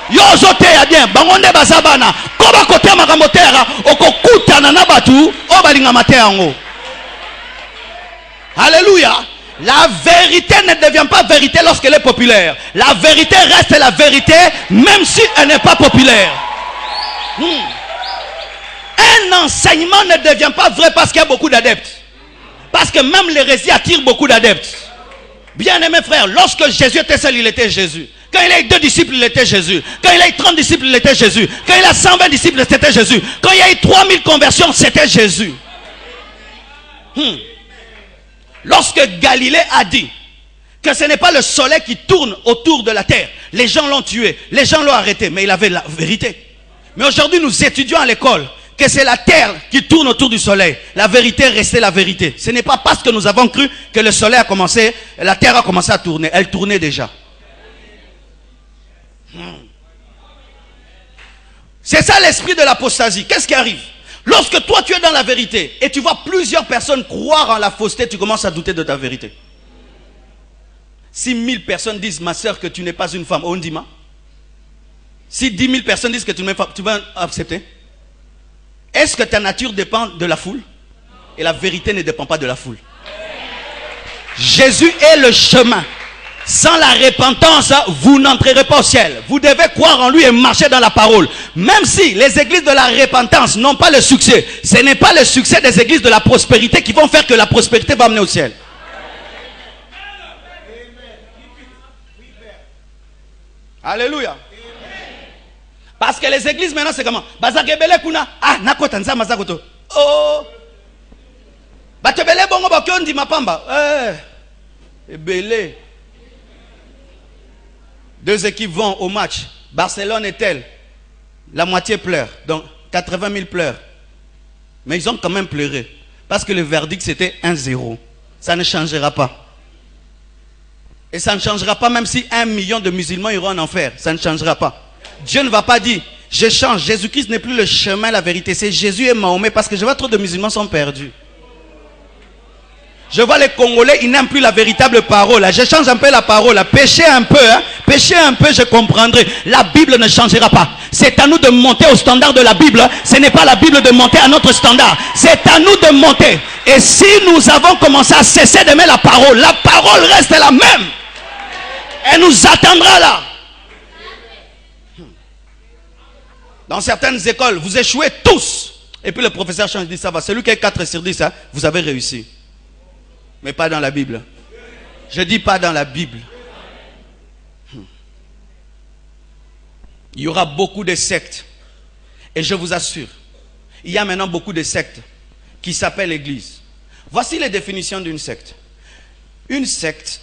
Yozo te ya bien bango nde bazabana. Ko ba kote makambo tera okokutana na batu o balinga mate yango. Alléluia. La vérité ne devient pas vérité lorsqu'elle est populaire. La vérité reste la vérité même si elle n'est pas populaire. Un enseignement ne devient pas vrai parce qu'il y a beaucoup d'adeptes. Parce que même l'hérésie attire beaucoup d'adeptes. Bien-aimés frères, lorsque Jésus était seul, il était Jésus. Quand il a eu 2 disciples, il était Jésus. Quand il a eu 30 disciples, il était Jésus. Quand il a 120 disciples, c'était Jésus. Quand il y a eu 3000 conversions, c'était Jésus. Lorsque Galilée a dit que ce n'est pas le soleil qui tourne autour de la terre, les gens l'ont tué, les gens l'ont arrêté, mais il avait la vérité. Mais aujourd'hui, nous étudions à l'école que c'est la terre qui tourne autour du soleil. La vérité restait la vérité. Ce n'est pas parce que nous avons cru que le soleil a commencé, la terre a commencé à tourner. Elle tournait déjà. C'est ça l'esprit de l'apostasie. Qu'est-ce qui arrive? Lorsque toi tu es dans la vérité et tu vois plusieurs personnes croire en la fausseté, tu commences à douter de ta vérité. Si 1000 personnes disent, ma soeur, que tu n'es pas une femme, on dit ma. Si 10 000 personnes disent que tu n'es pas, tu vas accepter? Est-ce que ta nature dépend de la foule? Et la vérité ne dépend pas de la foule. Jésus est le chemin. Sans la repentance, vous n'entrerez pas au ciel. Vous devez croire en lui et marcher dans la parole. Même si les églises de la repentance n'ont pas le succès, ce n'est pas le succès des églises de la prospérité qui vont faire que la prospérité va amener au ciel. Alléluia. Parce que les églises maintenant c'est comment? Bazakebele kuna nakota nzama zakoto. Oh. Batebele bongo bakondi mapamba. Ebele. 2 équipes vont au match. Barcelone et tel. La moitié pleure. Donc 80 000 pleurent. Mais ils ont quand même pleuré. Parce que le verdict c'était 1-0. Ça ne changera pas. Et ça ne changera pas même si 1 million de musulmans iront en enfer. Ça ne changera pas. Dieu ne va pas dire, je change. Jésus-Christ n'est plus le chemin, la vérité. C'est Jésus et Mahomet. Parce que je vois trop de musulmans sont perdus. Je vois les Congolais, ils n'aiment plus la véritable parole. Je change un peu la parole. Péchez un peu. Péchez un peu, je comprendrai. La Bible ne changera pas. C'est à nous de monter au standard de la Bible. Ce n'est pas la Bible de monter à notre standard. C'est à nous de monter. Et si nous avons commencé à cesser d'aimer la parole reste la même. Elle nous attendra là. Dans certaines écoles, vous échouez tous. Et puis le professeur change, dit ça va. Celui qui est 4 sur 10, hein, vous avez réussi. Mais pas dans la Bible. Je dis pas dans la Bible. Il y aura beaucoup de sectes. Et je vous assure, il y a maintenant beaucoup de sectes qui s'appellent l'Église. Voici les définitions d'une secte. Une secte,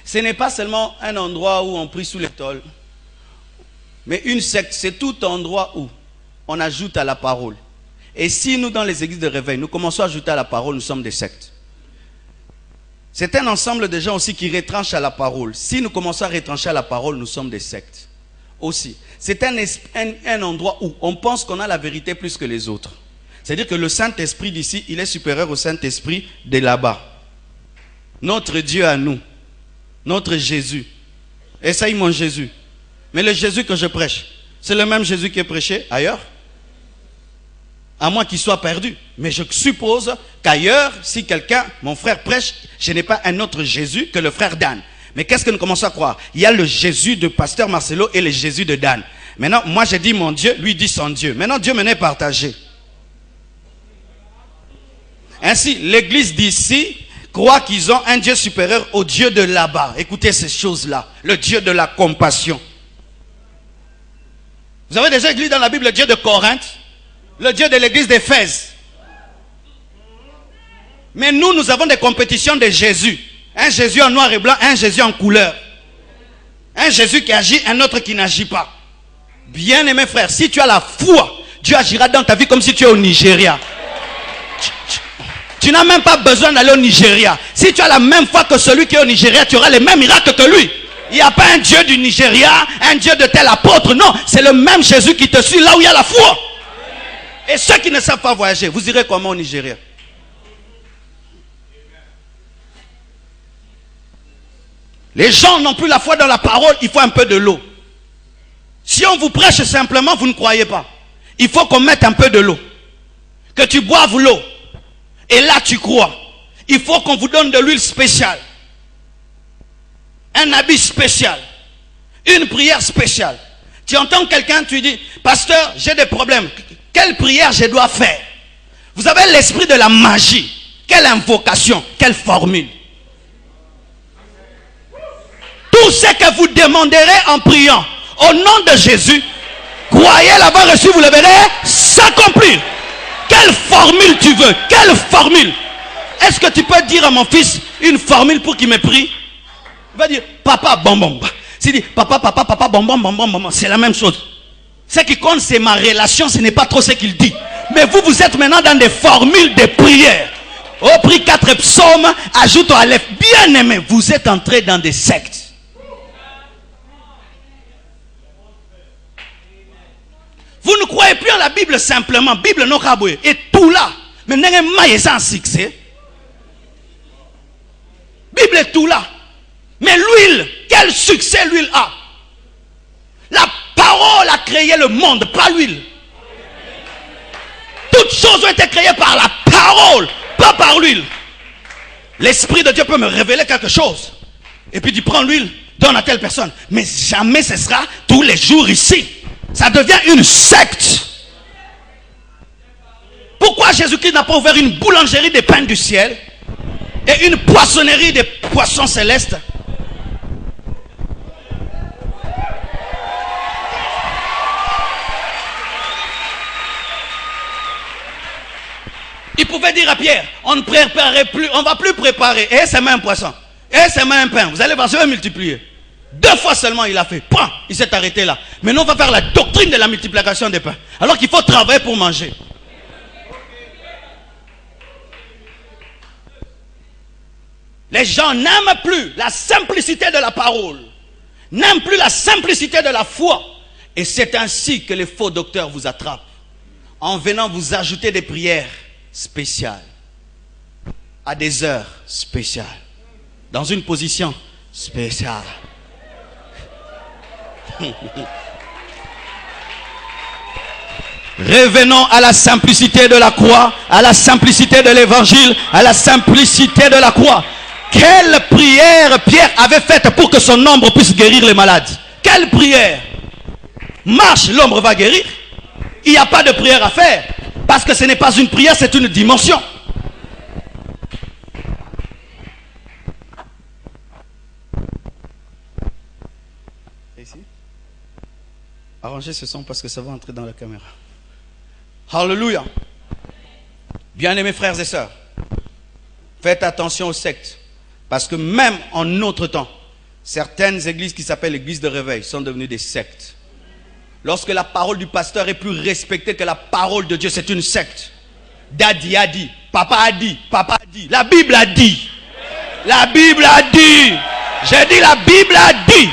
ce n'est pas seulement un endroit où on prie sous les tôles. Mais une secte, c'est tout endroit où on ajoute à la parole. Et si nous, dans les églises de réveil, nous commençons à ajouter à la parole, nous sommes des sectes. C'est un ensemble de gens aussi qui retranchent à la parole. Si nous commençons à retrancher à la parole, nous sommes des sectes. Aussi. C'est un endroit où on pense qu'on a la vérité plus que les autres. C'est-à-dire que le Saint-Esprit d'ici, il est supérieur au Saint-Esprit de là-bas. Notre Dieu à nous. Notre Jésus. Essaye mon Jésus. Mais le Jésus que je prêche, c'est le même Jésus qui est prêché ailleurs? À moins qu'il soit perdu. Mais je suppose qu'ailleurs, si quelqu'un, mon frère prêche, je n'ai pas un autre Jésus que le frère Dan. Mais qu'est-ce que nous commençons à croire? Il y a le Jésus de Pasteur Marcelo et le Jésus de Dan. Maintenant, moi j'ai dit mon Dieu, lui dit son Dieu. Maintenant, Dieu m'en est partagé. Ainsi, l'église d'ici croit qu'ils ont un Dieu supérieur au Dieu de là-bas. Écoutez ces choses-là. Le Dieu de la compassion. Vous avez déjà lu dans la Bible le Dieu de Corinthe? Le Dieu de l'église d'Éphèse. Mais nous avons des compétitions de Jésus. Un Jésus en noir et blanc, un Jésus en couleur. Un Jésus qui agit, un autre qui n'agit pas. Bien-aimé frère, si tu as la foi, Dieu agira dans ta vie comme si tu es au Nigeria. Tu n'as même pas besoin d'aller au Nigeria. Si tu as la même foi que celui qui est au Nigeria, tu auras les mêmes miracles que lui. Il n'y a pas un Dieu du Nigeria, un Dieu de tel apôtre. Non, c'est le même Jésus qui te suit là où il y a la foi. Et ceux qui ne savent pas voyager, vous irez comment au Nigeria? Les gens n'ont plus la foi dans la parole, il faut un peu de l'eau. Si on vous prêche simplement, vous ne croyez pas. Il faut qu'on mette un peu de l'eau. Que tu boives l'eau. Et là tu crois. Il faut qu'on vous donne de l'huile spéciale. Un habit spécial. Une prière spéciale. Tu entends quelqu'un, tu dis, pasteur, j'ai des problèmes. Quelle prière je dois faire? Vous avez l'esprit de la magie. Quelle invocation, quelle formule? Tout ce que vous demanderez en priant au nom de Jésus, croyez l'avoir reçu, vous le verrez s'accomplir. Quelle formule tu veux? Quelle formule? Est-ce que tu peux dire à mon fils une formule pour qu'il me prie? Il va dire papa bonbon. S'il dit papa bonbon bonbon bonbon, c'est la même chose. Ce qui compte, c'est ma relation, ce n'est pas trop ce qu'il dit. Mais vous êtes maintenant dans des formules de prière. Au prix 4 psaumes, ajoute au Aleph. Bien aimé, vous êtes entré dans des sectes. Vous ne croyez plus en la Bible simplement. Bible non kaboué. Et tout là. Mais n'est pas sans succès. Bible est tout là. Mais l'huile, quel succès l'huile a? La parole a créé le monde, pas l'huile. Toutes choses ont été créées par la parole, pas par l'huile. L'Esprit de Dieu peut me révéler quelque chose. Et puis tu prends l'huile, donne à telle personne. Mais jamais ce sera tous les jours ici. Ça devient une secte. Pourquoi Jésus-Christ n'a pas ouvert une boulangerie des pains du ciel et une poissonnerie des poissons célestes? Il pouvait dire à Pierre, on ne préparerait plus, on ne va plus préparer. Et c'est même un poisson. Et c'est même un pain. Vous allez voir, je vais multiplier. 2 fois seulement il a fait. Point. Il s'est arrêté là. Maintenant on va faire la doctrine de la multiplication des pains. Alors qu'il faut travailler pour manger. Les gens n'aiment plus la simplicité de la parole. N'aiment plus la simplicité de la foi. Et c'est ainsi que les faux docteurs vous attrapent. En venant vous ajouter des prières spéciales. À des heures spéciales. Dans une position spéciale. Revenons à la simplicité de la croix, à la simplicité de l'évangile, à la simplicité de la croix. Quelle prière Pierre avait faite pour que son ombre puisse guérir les malades? Quelle prière? Marche, l'ombre va guérir. il n'y a pas de prière à faire. Parce que ce n'est pas une prière, c'est une dimension. Ici. Arrangez ce son parce que ça va entrer dans la caméra. Alléluia. Bien-aimés frères et sœurs, faites attention aux sectes. Parce que même en notre temps, certaines églises qui s'appellent l'église de réveil sont devenues des sectes. Lorsque la parole du pasteur est plus respectée que la parole de Dieu, c'est une secte. Daddy a dit, papa a dit, papa a dit. La Bible a dit. La Bible a dit. J'ai dit la Bible a dit.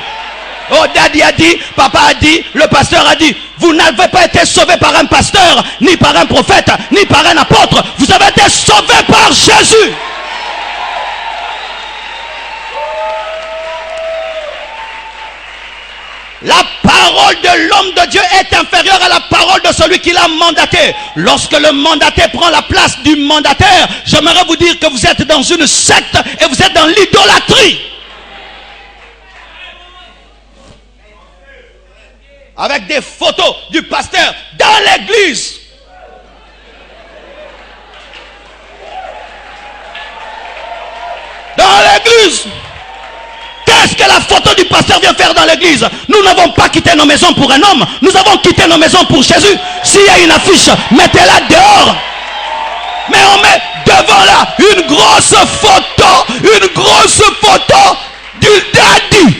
Oh, Daddy a dit, papa a dit, le pasteur a dit. Vous n'avez pas été sauvé par un pasteur, ni par un prophète, ni par un apôtre. Vous avez été sauvé par Jésus. La parole de l'homme de Dieu est inférieure à la parole de celui qui l'a mandaté. Lorsque le mandaté prend la place du mandataire, j'aimerais vous dire que vous êtes dans une secte et vous êtes dans l'idolâtrie. Avec des photos du pasteur dans l'église. Dans l'église. Qu'est-ce que la photo du pasteur vient faire dans l'église? Nous n'avons pas quitté nos maisons pour un homme. Nous avons quitté nos maisons pour Jésus. S'il y a une affiche, mettez-la dehors. Mais on met devant là une grosse photo du daddy.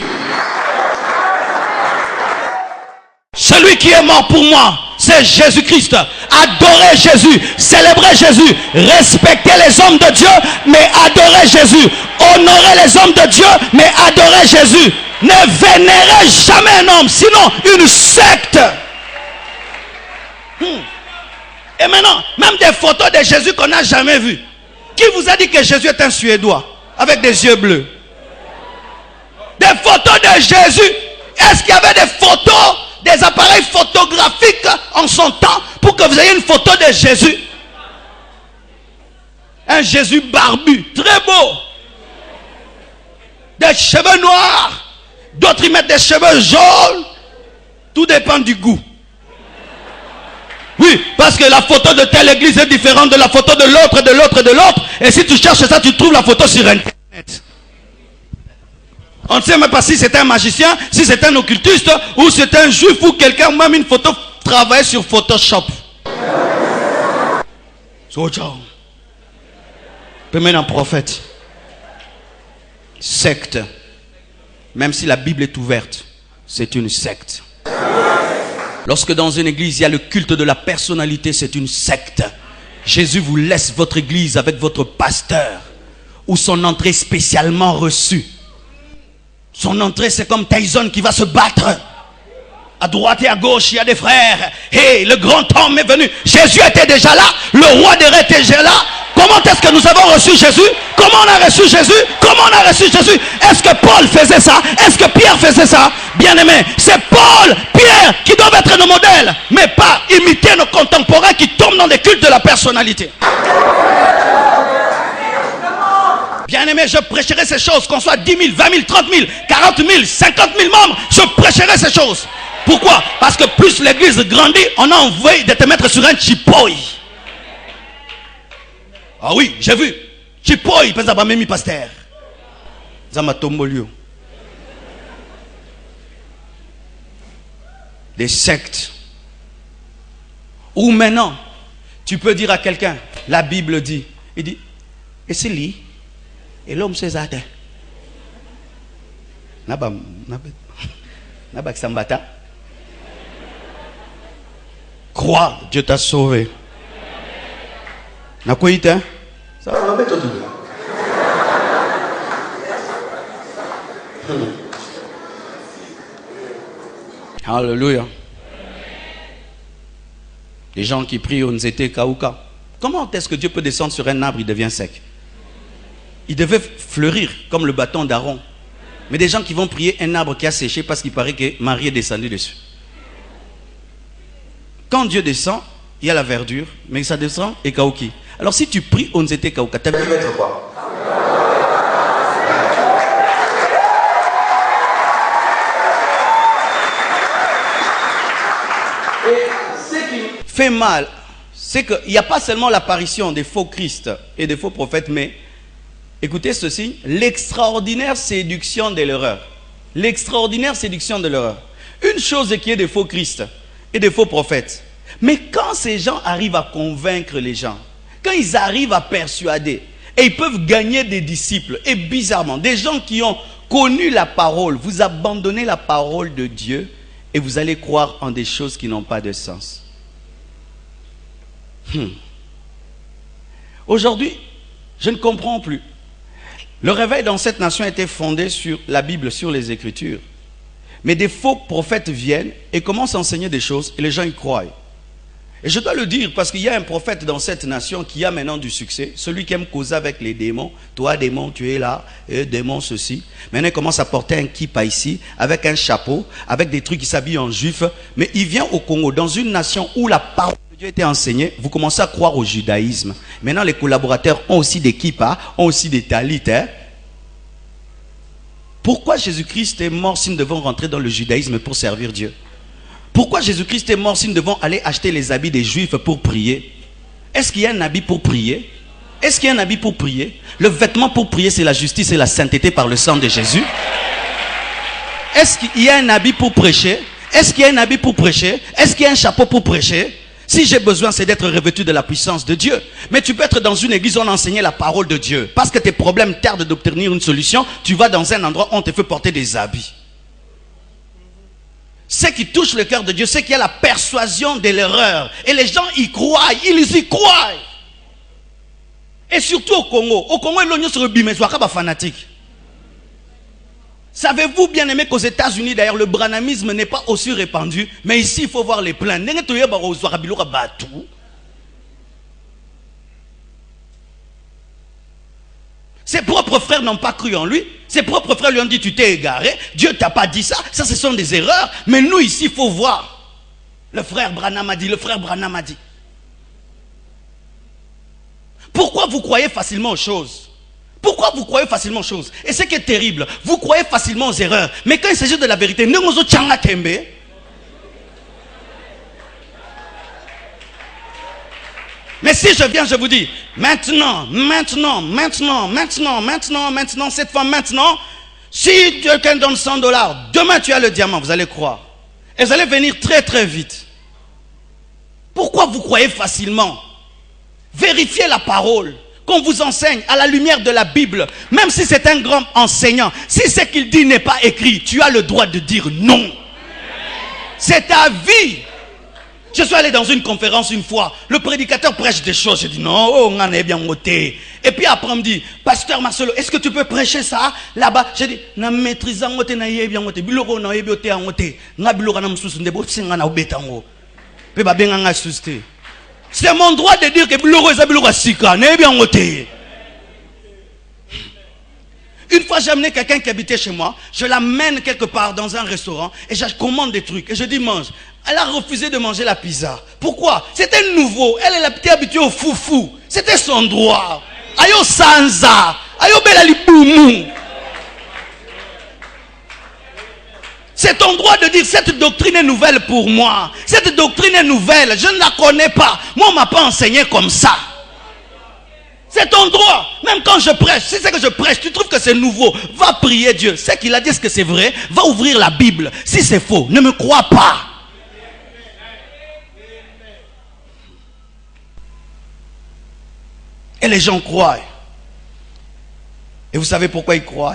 Celui qui est mort pour moi, c'est Jésus-Christ. Adorez Jésus, célébrez Jésus, respectez les hommes de Dieu, mais adorez Jésus. Honorez les hommes de Dieu, mais adorez Jésus. Ne vénérez jamais un homme, sinon une secte. Et maintenant, même des photos de Jésus qu'on n'a jamais vues. Qui vous a dit que Jésus est un Suédois avec des yeux bleus? Des photos de Jésus. Est-ce qu'il y avait des photos, des appareils photographiques en son temps pour que vous ayez une photo de Jésus? Un Jésus barbu, très beau. Des cheveux noirs. D'autres y mettent des cheveux jaunes. Tout dépend du goût. Oui, parce que la photo de telle église est différente de la photo de l'autre, de l'autre, de l'autre. Et si tu cherches ça, tu trouves la photo sur Internet. On ne sait même pas si c'est un magicien, si c'est un occultiste, ou c'est un juif, ou quelqu'un, même une photo travaille sur Photoshop. So, ciao. Peut mettre un prophète. Secte. Même si la Bible est ouverte, c'est une secte. Lorsque dans une église, il y a le culte de la personnalité, c'est une secte. Jésus vous laisse votre église avec votre pasteur, ou son entrée spécialement reçue. Son entrée, c'est comme Tyson qui va se battre. À droite et à gauche, il y a des frères. Et le grand homme est venu. Jésus était déjà là. Le roi des rois était déjà là. Comment est-ce que nous avons reçu Jésus? Comment on a reçu Jésus? Comment on a reçu Jésus? Est-ce que Paul faisait ça? Est-ce que Pierre faisait ça? Bien-aimé, c'est Paul, Pierre qui doivent être nos modèles. Mais pas imiter nos contemporains qui tombent dans des cultes de la personnalité. Bien-aimé, je prêcherai ces choses, qu'on soit 10 000, 20 000, 30 000, 40 000, 50 000 membres, je prêcherai ces choses. Pourquoi? Parce que plus l'église grandit, on a envie de te mettre sur un chipoï. Ah oui, j'ai vu. Chipoï, parce que même pasteur. Zamatombolio. Des sectes. Ou maintenant, tu peux dire à quelqu'un, la Bible dit, il dit, et c'est lui. Et l'homme se zade. Naba Sambata. Crois, Dieu t'a sauvé. Nakoïta. Ça va mettre tout. Alléluia. Les gens qui prient au Nzete Kauka. Comment est-ce que Dieu peut descendre sur un arbre, il devient sec? Il devait fleurir comme le bâton d'Aaron. Mais des gens qui vont prier un arbre qui a séché parce qu'il paraît que Marie est descendue dessus. Quand Dieu descend, il y a la verdure, mais ça descend et Kauki. Alors si tu pries Onzete Kauka, tu vas être quoi? fait mal, c'est qu'il n'y a pas seulement l'apparition des faux Christ et des faux prophètes, mais écoutez ceci, l'extraordinaire séduction de l'erreur. L'extraordinaire séduction de l'erreur. Une chose est qu'il y ait des faux Christ et des faux prophètes. Mais quand ces gens arrivent à convaincre les gens, quand ils arrivent à persuader, et ils peuvent gagner des disciples, et bizarrement, des gens qui ont connu la parole, vous abandonnez la parole de Dieu et vous allez croire en des choses qui n'ont pas de sens. Aujourd'hui, je ne comprends plus. Le réveil dans cette nation était fondé sur la Bible, sur les Écritures. Mais des faux prophètes viennent et commencent à enseigner des choses et les gens y croient. Et je dois le dire parce qu'il y a un prophète dans cette nation qui a maintenant du succès. Celui qui aime causer avec les démons. Toi, démon, tu es là. Et démon, ceci. Maintenant, il commence à porter un kippa ici, avec un chapeau, avec des trucs qui s'habillent en juif. Mais il vient au Congo, dans une nation où la parole de Dieu était enseignée. Vous commencez à croire au judaïsme. Maintenant, les collaborateurs ont aussi des kippas, ont aussi des talites. Pourquoi Jésus-Christ est mort si nous devons rentrer dans le judaïsme pour servir Dieu? Pourquoi Jésus-Christ est mort si nous devons aller acheter les habits des Juifs pour prier? Est-ce qu'il y a un habit pour prier? Est-ce qu'il y a un habit pour prier? Le vêtement pour prier, c'est la justice et la sainteté par le sang de Jésus. Est-ce qu'il y a un habit pour prêcher? Est-ce qu'il y a un habit pour prêcher? Est-ce qu'il y a un chapeau pour prêcher? Si j'ai besoin, c'est d'être revêtu de la puissance de Dieu. Mais tu peux être dans une église où on enseigne la parole de Dieu. Parce que tes problèmes tardent d'obtenir une solution, tu vas dans un endroit où on te fait porter des habits. Ce qui touche le cœur de Dieu, c'est qu'il y a la persuasion de l'erreur. Et les gens y croient, ils y croient. Et surtout au Congo, l'oignon sur le bimezouaka fanatique. Savez-vous bien aimé qu'aux États-Unis, d'ailleurs, le branhamisme n'est pas aussi répandu. Mais ici, il faut voir les plaintes. Ses propres frères n'ont pas cru en lui. Ses propres frères lui ont dit, tu t'es égaré. Dieu t'a pas dit ça. Ça, ce sont des erreurs. Mais nous, ici, il faut voir. Le frère Branham a dit, le frère Branham a dit. Pourquoi vous croyez facilement aux choses? Pourquoi vous croyez facilement aux choses? Et ce qui est terrible, vous croyez facilement aux erreurs. Mais quand il s'agit de la vérité, mais si je viens, je vous dis, maintenant, cette femme, maintenant, si quelqu'un donne $100, demain tu as le diamant, vous allez croire. Et vous allez venir très très vite. Pourquoi vous croyez facilement? Vérifiez la parole qu'on vous enseigne à la lumière de la Bible. Même si c'est un grand enseignant, si ce qu'il dit n'est pas écrit, tu as le droit de dire non. C'est ta vie. Je suis allé dans une conférence une fois, le prédicateur prêche des choses, je dis non, on en est bien ôté. Et puis après on me dit, pasteur Marcelo, est-ce que tu peux prêcher ça là-bas? J'ai dit, na maîtrisant ôté na yé bien ôté, biloko na yé bien ôté en ôté, na biloko na msusu ndebo singa na obetango, pe ba benga nga suste. C'est mon droit de dire que biloko eza biloko sika, na yé bien ôté. Une fois j'ai amené quelqu'un qui habitait chez moi, je l'amène quelque part dans un restaurant et je commande des trucs et je dis mange. Elle a refusé de manger la pizza. Pourquoi? C'était nouveau. Elle était habituée au foufou. C'était son droit. Ayo sanza. Ayo belali boumou. C'est ton droit de dire cette doctrine est nouvelle pour moi. Cette doctrine est nouvelle. Je ne la connais pas. Moi on ne m'a pas enseigné comme ça. C'est ton droit. Même quand je prêche, si c'est que je prêche, tu trouves que c'est nouveau, va prier Dieu. C'est qu'il a dit, est-ce que c'est vrai? Va ouvrir la Bible. Si c'est faux, ne me crois pas. Et les gens croient. Et vous savez pourquoi ils croient?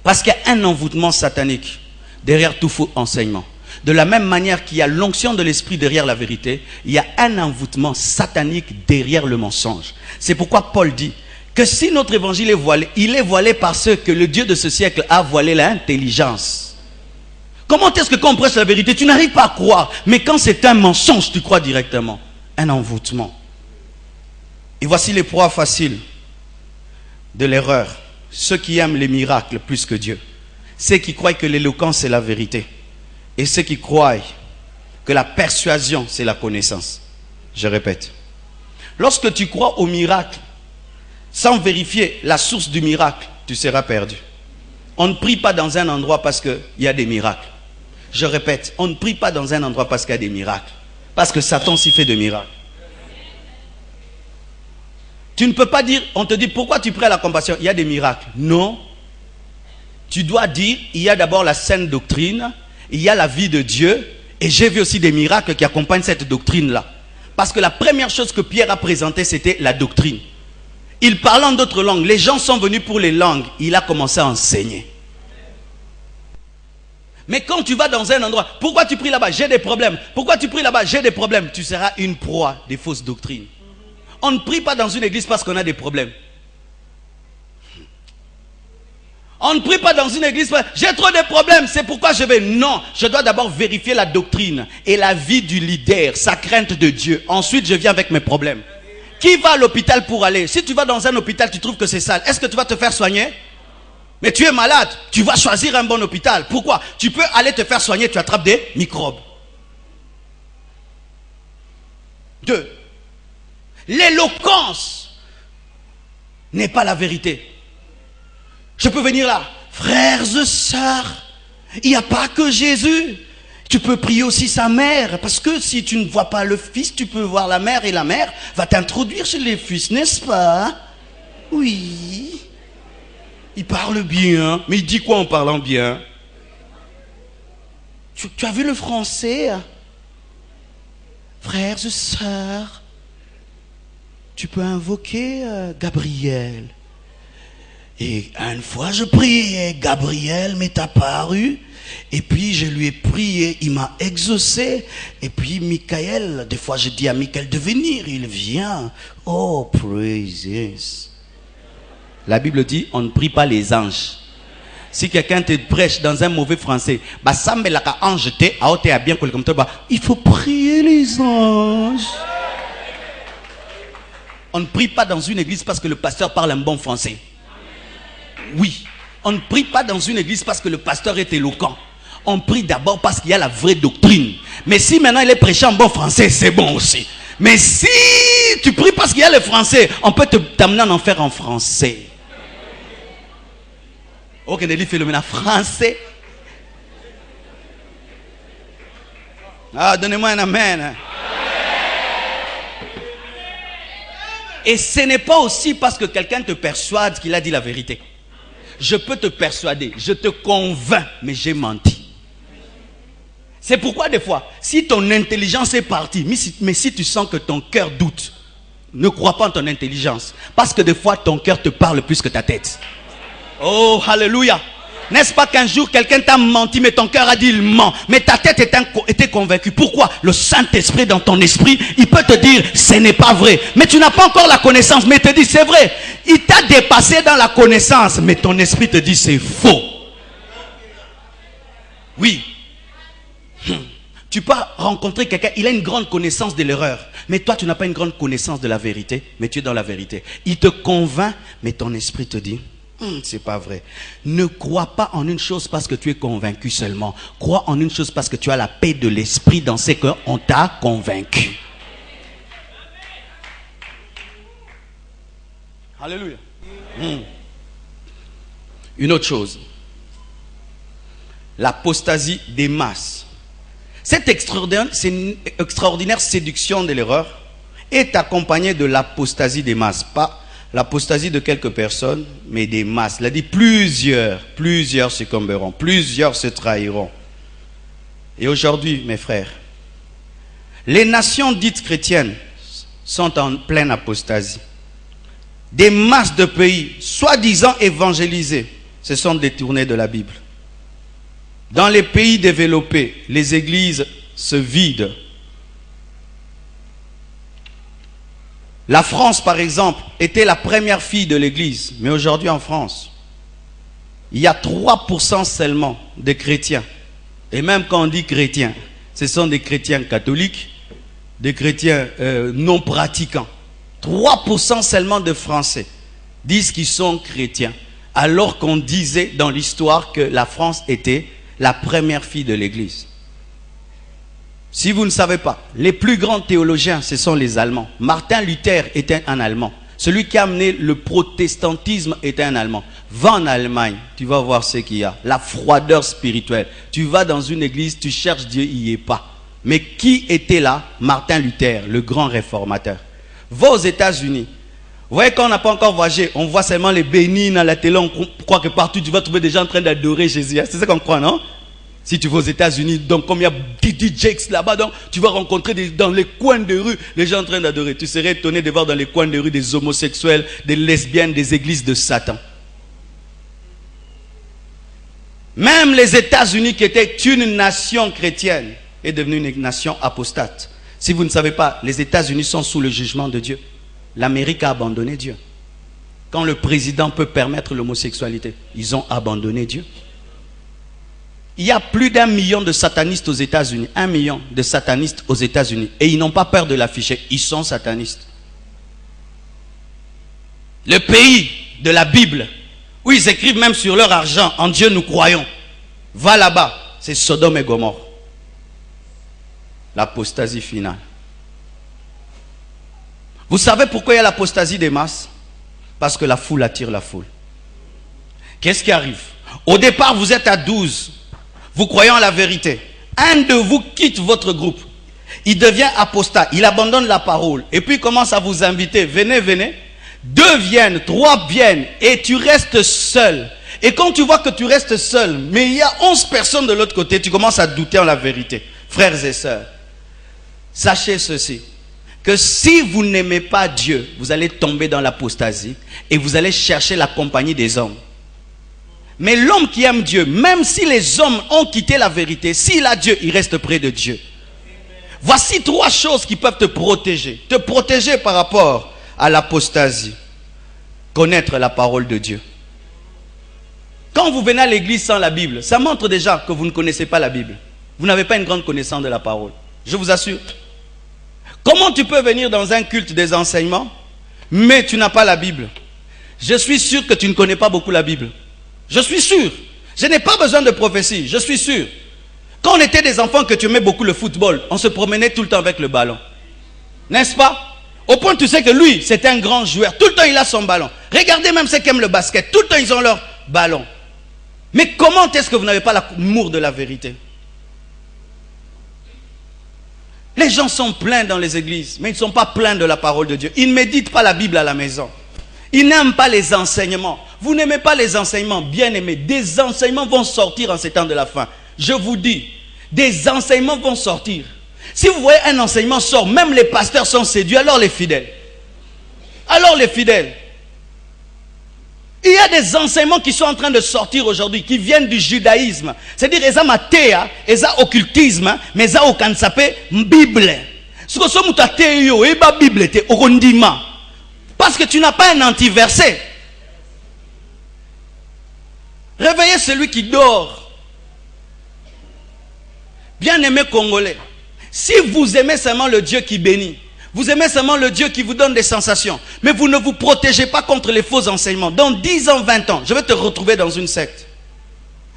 Parce qu'il y a un envoûtement satanique derrière tout faux enseignement. De la même manière qu'il y a l'onction de l'esprit derrière la vérité, il y a un envoûtement satanique derrière le mensonge. C'est pourquoi Paul dit que si notre évangile est voilé, il est voilé parce que le Dieu de ce siècle a voilé l'intelligence. Comment est-ce que quand on prêche la vérité, tu n'arrives pas à croire? Mais quand c'est un mensonge, tu crois directement. Un envoûtement. Et voici les proies faciles de l'erreur. Ceux qui aiment les miracles plus que Dieu. Ceux qui croient que l'éloquence c'est la vérité. Et ceux qui croient que la persuasion c'est la connaissance. Je répète. Lorsque tu crois au miracle, sans vérifier la source du miracle, tu seras perdu. On ne prie pas dans un endroit parce qu'il y a des miracles. Je répète, on ne prie pas dans un endroit parce qu'il y a des miracles. Parce que Satan s'y fait de miracles. Tu ne peux pas dire, on te dit pourquoi tu pries à la compassion, il y a des miracles. Non. Tu dois dire, il y a d'abord la saine doctrine, il y a la vie de Dieu, et j'ai vu aussi des miracles qui accompagnent cette doctrine-là. Parce que la première chose que Pierre a présentée, c'était la doctrine. Il parlait en d'autres langues. Les gens sont venus pour les langues. Il a commencé à enseigner. Mais quand tu vas dans un endroit, pourquoi tu pries là-bas? J'ai des problèmes. Pourquoi tu pries là-bas? J'ai des problèmes. Tu seras une proie des fausses doctrines. On ne prie pas dans une église parce qu'on a des problèmes. On ne prie pas dans une église parce que j'ai trop de problèmes, c'est pourquoi je vais. Non, je dois d'abord vérifier la doctrine et la vie du leader, sa crainte de Dieu. Ensuite, je viens avec mes problèmes. Qui va à l'hôpital pour aller? Si tu vas dans un hôpital, tu trouves que c'est sale, est-ce que tu vas te faire soigner? Mais tu es malade, tu vas choisir un bon hôpital. Pourquoi? Tu peux aller te faire soigner, tu attrapes des microbes. 2. L'éloquence n'est pas la vérité. Je peux venir là, frères et sœurs, il n'y a pas que Jésus. Tu peux prier aussi sa mère, parce que si tu ne vois pas le fils, tu peux voir la mère, et la mère va t'introduire chez les fils, n'est-ce pas? Oui. Il parle bien, mais il dit quoi en parlant bien? Tu as vu le français? Frères et sœurs, tu peux invoquer Gabriel. Et une fois je priais, Gabriel m'est apparu, et puis je lui ai prié, il m'a exaucé, et puis Michael, des fois je dis à Michael de venir, il vient. Oh, praises. La Bible dit, on ne prie pas les anges. Si quelqu'un te prêche dans un mauvais français, il faut prier les anges. On ne prie pas dans une église parce que le pasteur parle un bon français. Oui, on ne prie pas dans une église parce que le pasteur est éloquent. On prie d'abord parce qu'il y a la vraie doctrine. Mais si maintenant il est prêché en bon français, c'est bon aussi. Mais si tu pries parce qu'il y a le français, on peut t'amener en enfer en français. Ok, Nelly fait le maintenant français. Ah, donnez-moi un amen. Et ce n'est pas aussi parce que quelqu'un te persuade qu'il a dit la vérité. Je peux te persuader, je te convainc, mais j'ai menti. C'est pourquoi des fois, si ton intelligence est partie, mais si tu sens que ton cœur doute, ne crois pas en ton intelligence. Parce que des fois, ton cœur te parle plus que ta tête. Oh, alléluia. N'est-ce pas qu'un jour, quelqu'un t'a menti, mais ton cœur a dit il ment. Mais ta tête était convaincue. Pourquoi? Le Saint-Esprit dans ton esprit, il peut te dire ce n'est pas vrai. Mais tu n'as pas encore la connaissance, mais il te dit c'est vrai. Il t'a dépassé dans la connaissance, mais ton esprit te dit c'est faux. Oui. Tu peux rencontrer quelqu'un, il a une grande connaissance de l'erreur. Mais toi, tu n'as pas une grande connaissance de la vérité, mais tu es dans la vérité. Il te convainc, mais ton esprit te dit c'est pas vrai. Ne crois pas en une chose parce que tu es convaincu seulement. Crois en une chose parce que tu as la paix de l'esprit dans ce qu'on t'a convaincu. Alléluia. Une autre chose. L'apostasie des masses. Cette extraordinaire séduction de l'erreur est accompagnée de l'apostasie des masses. Pas l'apostasie de quelques personnes, mais des masses. Il a dit plusieurs succomberont, plusieurs se trahiront. Et aujourd'hui, mes frères, les nations dites chrétiennes sont en pleine apostasie. Des masses de pays, soi-disant évangélisés, se sont détournés de la Bible. Dans les pays développés, les églises se vident. La France, par exemple, était la première fille de l'église. Mais aujourd'hui en France, il y a 3% seulement de chrétiens. Et même quand on dit chrétiens, ce sont des chrétiens catholiques, des chrétiens non pratiquants. 3% seulement de Français disent qu'ils sont chrétiens. Alors qu'on disait dans l'histoire que la France était la première fille de l'église. Si vous ne savez pas, les plus grands théologiens, ce sont les Allemands. Martin Luther était un Allemand. Celui qui a amené le protestantisme était un Allemand. Va en Allemagne, tu vas voir ce qu'il y a. La froideur spirituelle. Tu vas dans une église, tu cherches Dieu, il n'y est pas. Mais qui était là? Martin Luther, le grand réformateur. Va aux États-Unis. Vous voyez, quand on n'a pas encore voyagé, on voit seulement les bénines à la télé, on croit que partout tu vas trouver des gens en train d'adorer Jésus. C'est ça qu'on croit, non? Si tu vas aux États-Unis, donc comme il y a Didi Jakes là-bas, donc tu vas rencontrer dans les coins de rue les gens en train d'adorer. Tu serais étonné de voir dans les coins de rue des homosexuels, des lesbiennes, des églises de Satan. Même les États-Unis, qui étaient une nation chrétienne, est devenue une nation apostate. Si vous ne savez pas, les États-Unis sont sous le jugement de Dieu. L'Amérique a abandonné Dieu. Quand le président peut permettre l'homosexualité, ils ont abandonné Dieu. Il y a plus d'1 million de satanistes aux États-Unis. 1 million de satanistes aux États-Unis. Et ils n'ont pas peur de l'afficher. Ils sont satanistes. Le pays de la Bible, où ils écrivent même sur leur argent, en Dieu nous croyons. Va là-bas, c'est Sodome et Gomorrhe. L'apostasie finale. Vous savez pourquoi il y a l'apostasie des masses? Parce que la foule attire la foule. Qu'est-ce qui arrive? Au départ, vous êtes à 12. Vous croyez en la vérité. Un de vous quitte votre groupe. Il devient apostat. Il abandonne la parole. Et puis il commence à vous inviter. Venez, venez. 2 viennent, 3 viennent. Et tu restes seul. Et quand tu vois que tu restes seul, mais il y a 11 personnes de l'autre côté, tu commences à douter en la vérité. Frères et sœurs, sachez ceci. Que si vous n'aimez pas Dieu, vous allez tomber dans l'apostasie. Et vous allez chercher la compagnie des hommes. Mais l'homme qui aime Dieu, même si les hommes ont quitté la vérité, s'il a Dieu, il reste près de Dieu. Voici 3 choses qui peuvent te protéger. Te protéger par rapport à l'apostasie. Connaître la parole de Dieu. Quand vous venez à l'église sans la Bible, ça montre déjà que vous ne connaissez pas la Bible. Vous n'avez pas une grande connaissance de la parole. Je vous assure. Comment tu peux venir dans un culte des enseignements, mais tu n'as pas la Bible? Je suis sûr que tu ne connais pas beaucoup la Bible. Je suis sûr. Je n'ai pas besoin de prophétie. Je suis sûr. Quand on était des enfants que tu aimais beaucoup le football, on se promenait tout le temps avec le ballon. N'est-ce pas? Au point tu sais que lui, c'est un grand joueur. Tout le temps, il a son ballon. Regardez même ceux qui aiment le basket. Tout le temps, ils ont leur ballon. Mais comment est-ce que vous n'avez pas l'amour de la vérité? Les gens sont pleins dans les églises, mais ils ne sont pas pleins de la parole de Dieu. Ils ne méditent pas la Bible à la maison. Ils n'aiment pas les enseignements. Vous n'aimez pas les enseignements, bien aimés. Des enseignements vont sortir en ces temps de la fin. Je vous dis, des enseignements vont sortir. Si vous voyez un enseignement sort, même les pasteurs sont séduits, alors les fidèles. Alors les fidèles. Il y a des enseignements qui sont en train de sortir aujourd'hui, qui viennent du judaïsme. C'est-à-dire, ils ont matéa, ils ont occultisme, mais ils ont aucun sapé, Bible. Ce que sont mutatéo, et ba Bible, te orondima. Parce que tu n'as pas un anti-verset. Réveillez celui qui dort. Bien-aimé Congolais, si vous aimez seulement le Dieu qui bénit, vous aimez seulement le Dieu qui vous donne des sensations, mais vous ne vous protégez pas contre les faux enseignements, dans 10 ans, 20 ans, je vais te retrouver dans une secte.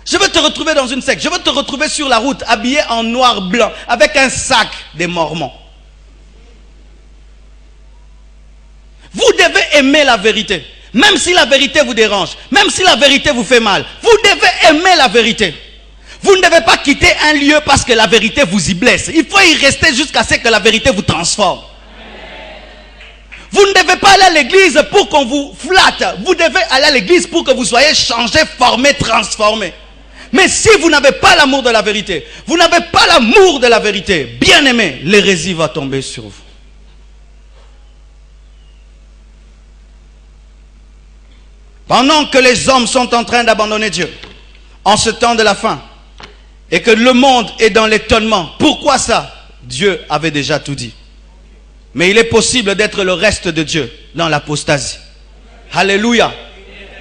Je vais te retrouver dans une secte. Je vais te retrouver sur la route, habillé en noir blanc, avec un sac des Mormons. Vous devez aimer la vérité. Même si la vérité vous dérange, même si la vérité vous fait mal, vous devez aimer la vérité. Vous ne devez pas quitter un lieu parce que la vérité vous y blesse. Il faut y rester jusqu'à ce que la vérité vous transforme. Vous ne devez pas aller à l'église pour qu'on vous flatte. Vous devez aller à l'église pour que vous soyez changé, formé, transformé. Mais si vous n'avez pas l'amour de la vérité, vous n'avez pas l'amour de la vérité, bien aimé, l'hérésie va tomber sur vous. Pendant que les hommes sont en train d'abandonner Dieu, en ce temps de la fin, et que le monde est dans l'étonnement, pourquoi ça? Dieu avait déjà tout dit. Mais il est possible d'être le reste de Dieu dans l'apostasie. Alléluia.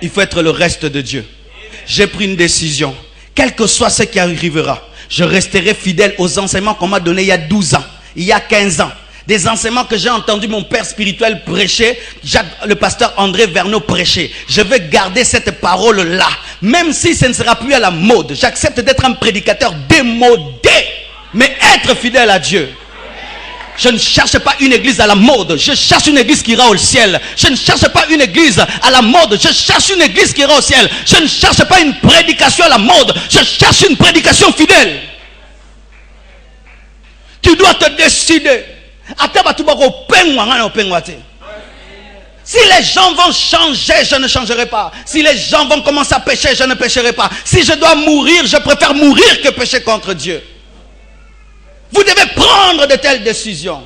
Il faut être le reste de Dieu. J'ai pris une décision. Quel que soit ce qui arrivera, je resterai fidèle aux enseignements qu'on m'a donnés il y a 12 ans, il y a 15 ans. Des enseignements que j'ai entendu mon père spirituel prêcher, le pasteur André Verneau prêcher. Je vais garder cette parole-là. Même si ce ne sera plus à la mode. J'accepte d'être un prédicateur démodé. Mais être fidèle à Dieu. Je ne cherche pas une église à la mode. Je cherche une église qui ira au ciel. Je ne cherche pas une église à la mode. Je cherche une église qui ira au ciel. Je ne cherche pas une prédication à la mode. Je cherche une prédication fidèle. Tu dois te décider. Si les gens vont changer, je ne changerai pas. Si les gens vont commencer à pécher, je ne pécherai pas. Si je dois mourir, je préfère mourir que pécher contre Dieu. Vous devez prendre de telles décisions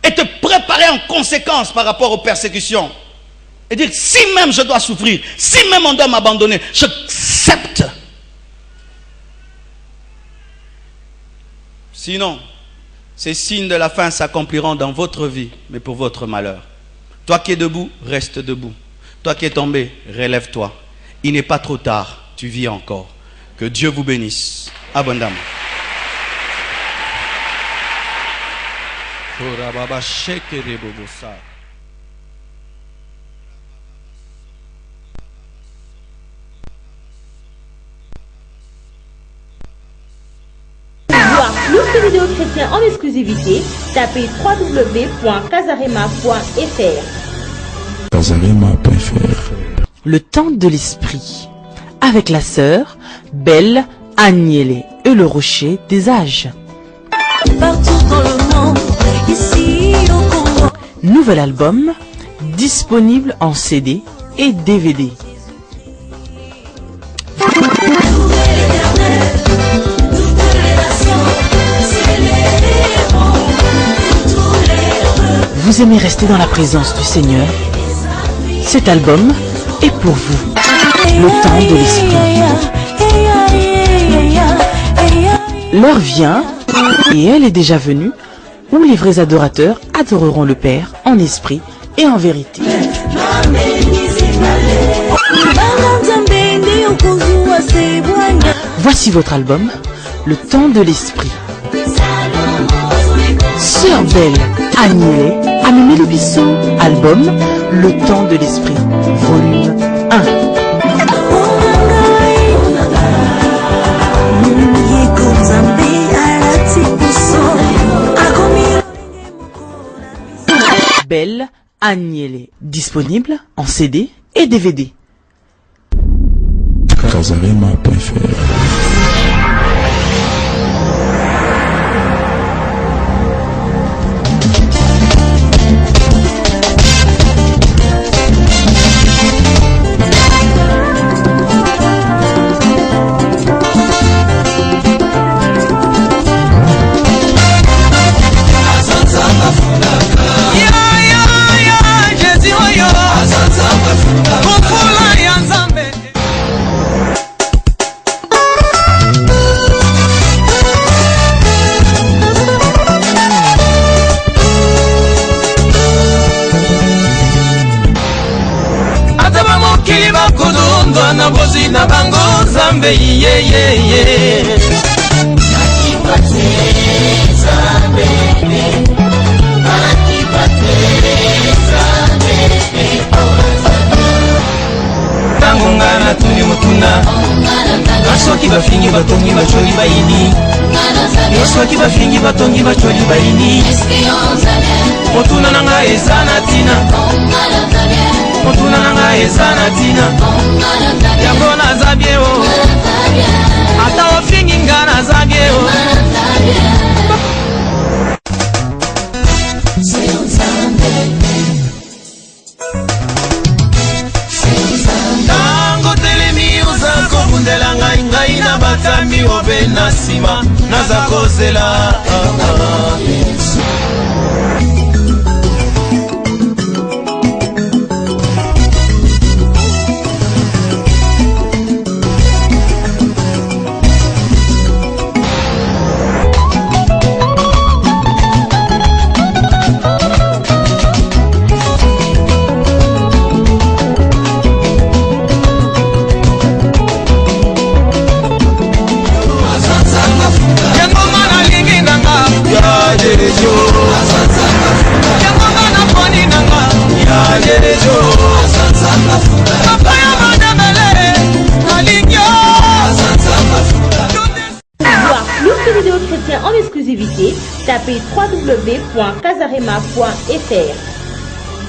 et te préparer en conséquence par rapport aux persécutions. Et dire, si même je dois souffrir, si même on doit m'abandonner, j'accepte. Sinon, ces signes de la fin s'accompliront dans votre vie, mais pour votre malheur. Toi qui es debout, reste debout. Toi qui es tombé, relève-toi. Il n'est pas trop tard, tu vis encore. Que Dieu vous bénisse abondamment. Voir plus de vidéos chrétiennes en exclusivité, tapez www.casarema.fr. Le temps de l'esprit, avec la sœur Belle Agnelé et le rocher des âges. Partout dans le monde, ici au Congo. Nouvel album, disponible en CD et DVD. Vous aimez rester dans la présence du Seigneur? Cet album est pour vous. Le temps de l'esprit. L'heure vient, et elle est déjà venue, où les vrais adorateurs adoreront le Père en esprit et en vérité. Voici votre album, Le temps de l'esprit. Sœur Belle Agnelé a mené le bisson. Album, Le temps de l'esprit, volume 1. Belle Agnelé, disponible en CD et DVD. Casarema.fr. Na bozi na bango Zambe ye ye ye Nakipate Zambe Nakipate Zambe Tango ngana tuni mutuna Nasoki bafingi batongi bacholi baini Nasoki bafingi batongi bacholi baini Motuna nanga ezana tina Motuna nanga ezana tina Yango nazabie o Ata ofingi nga nazabie o Tango telemi oza kobundela ngai ngai na batambi obe na sima naza kozela En exclusivité, tapez www.casarema.fr.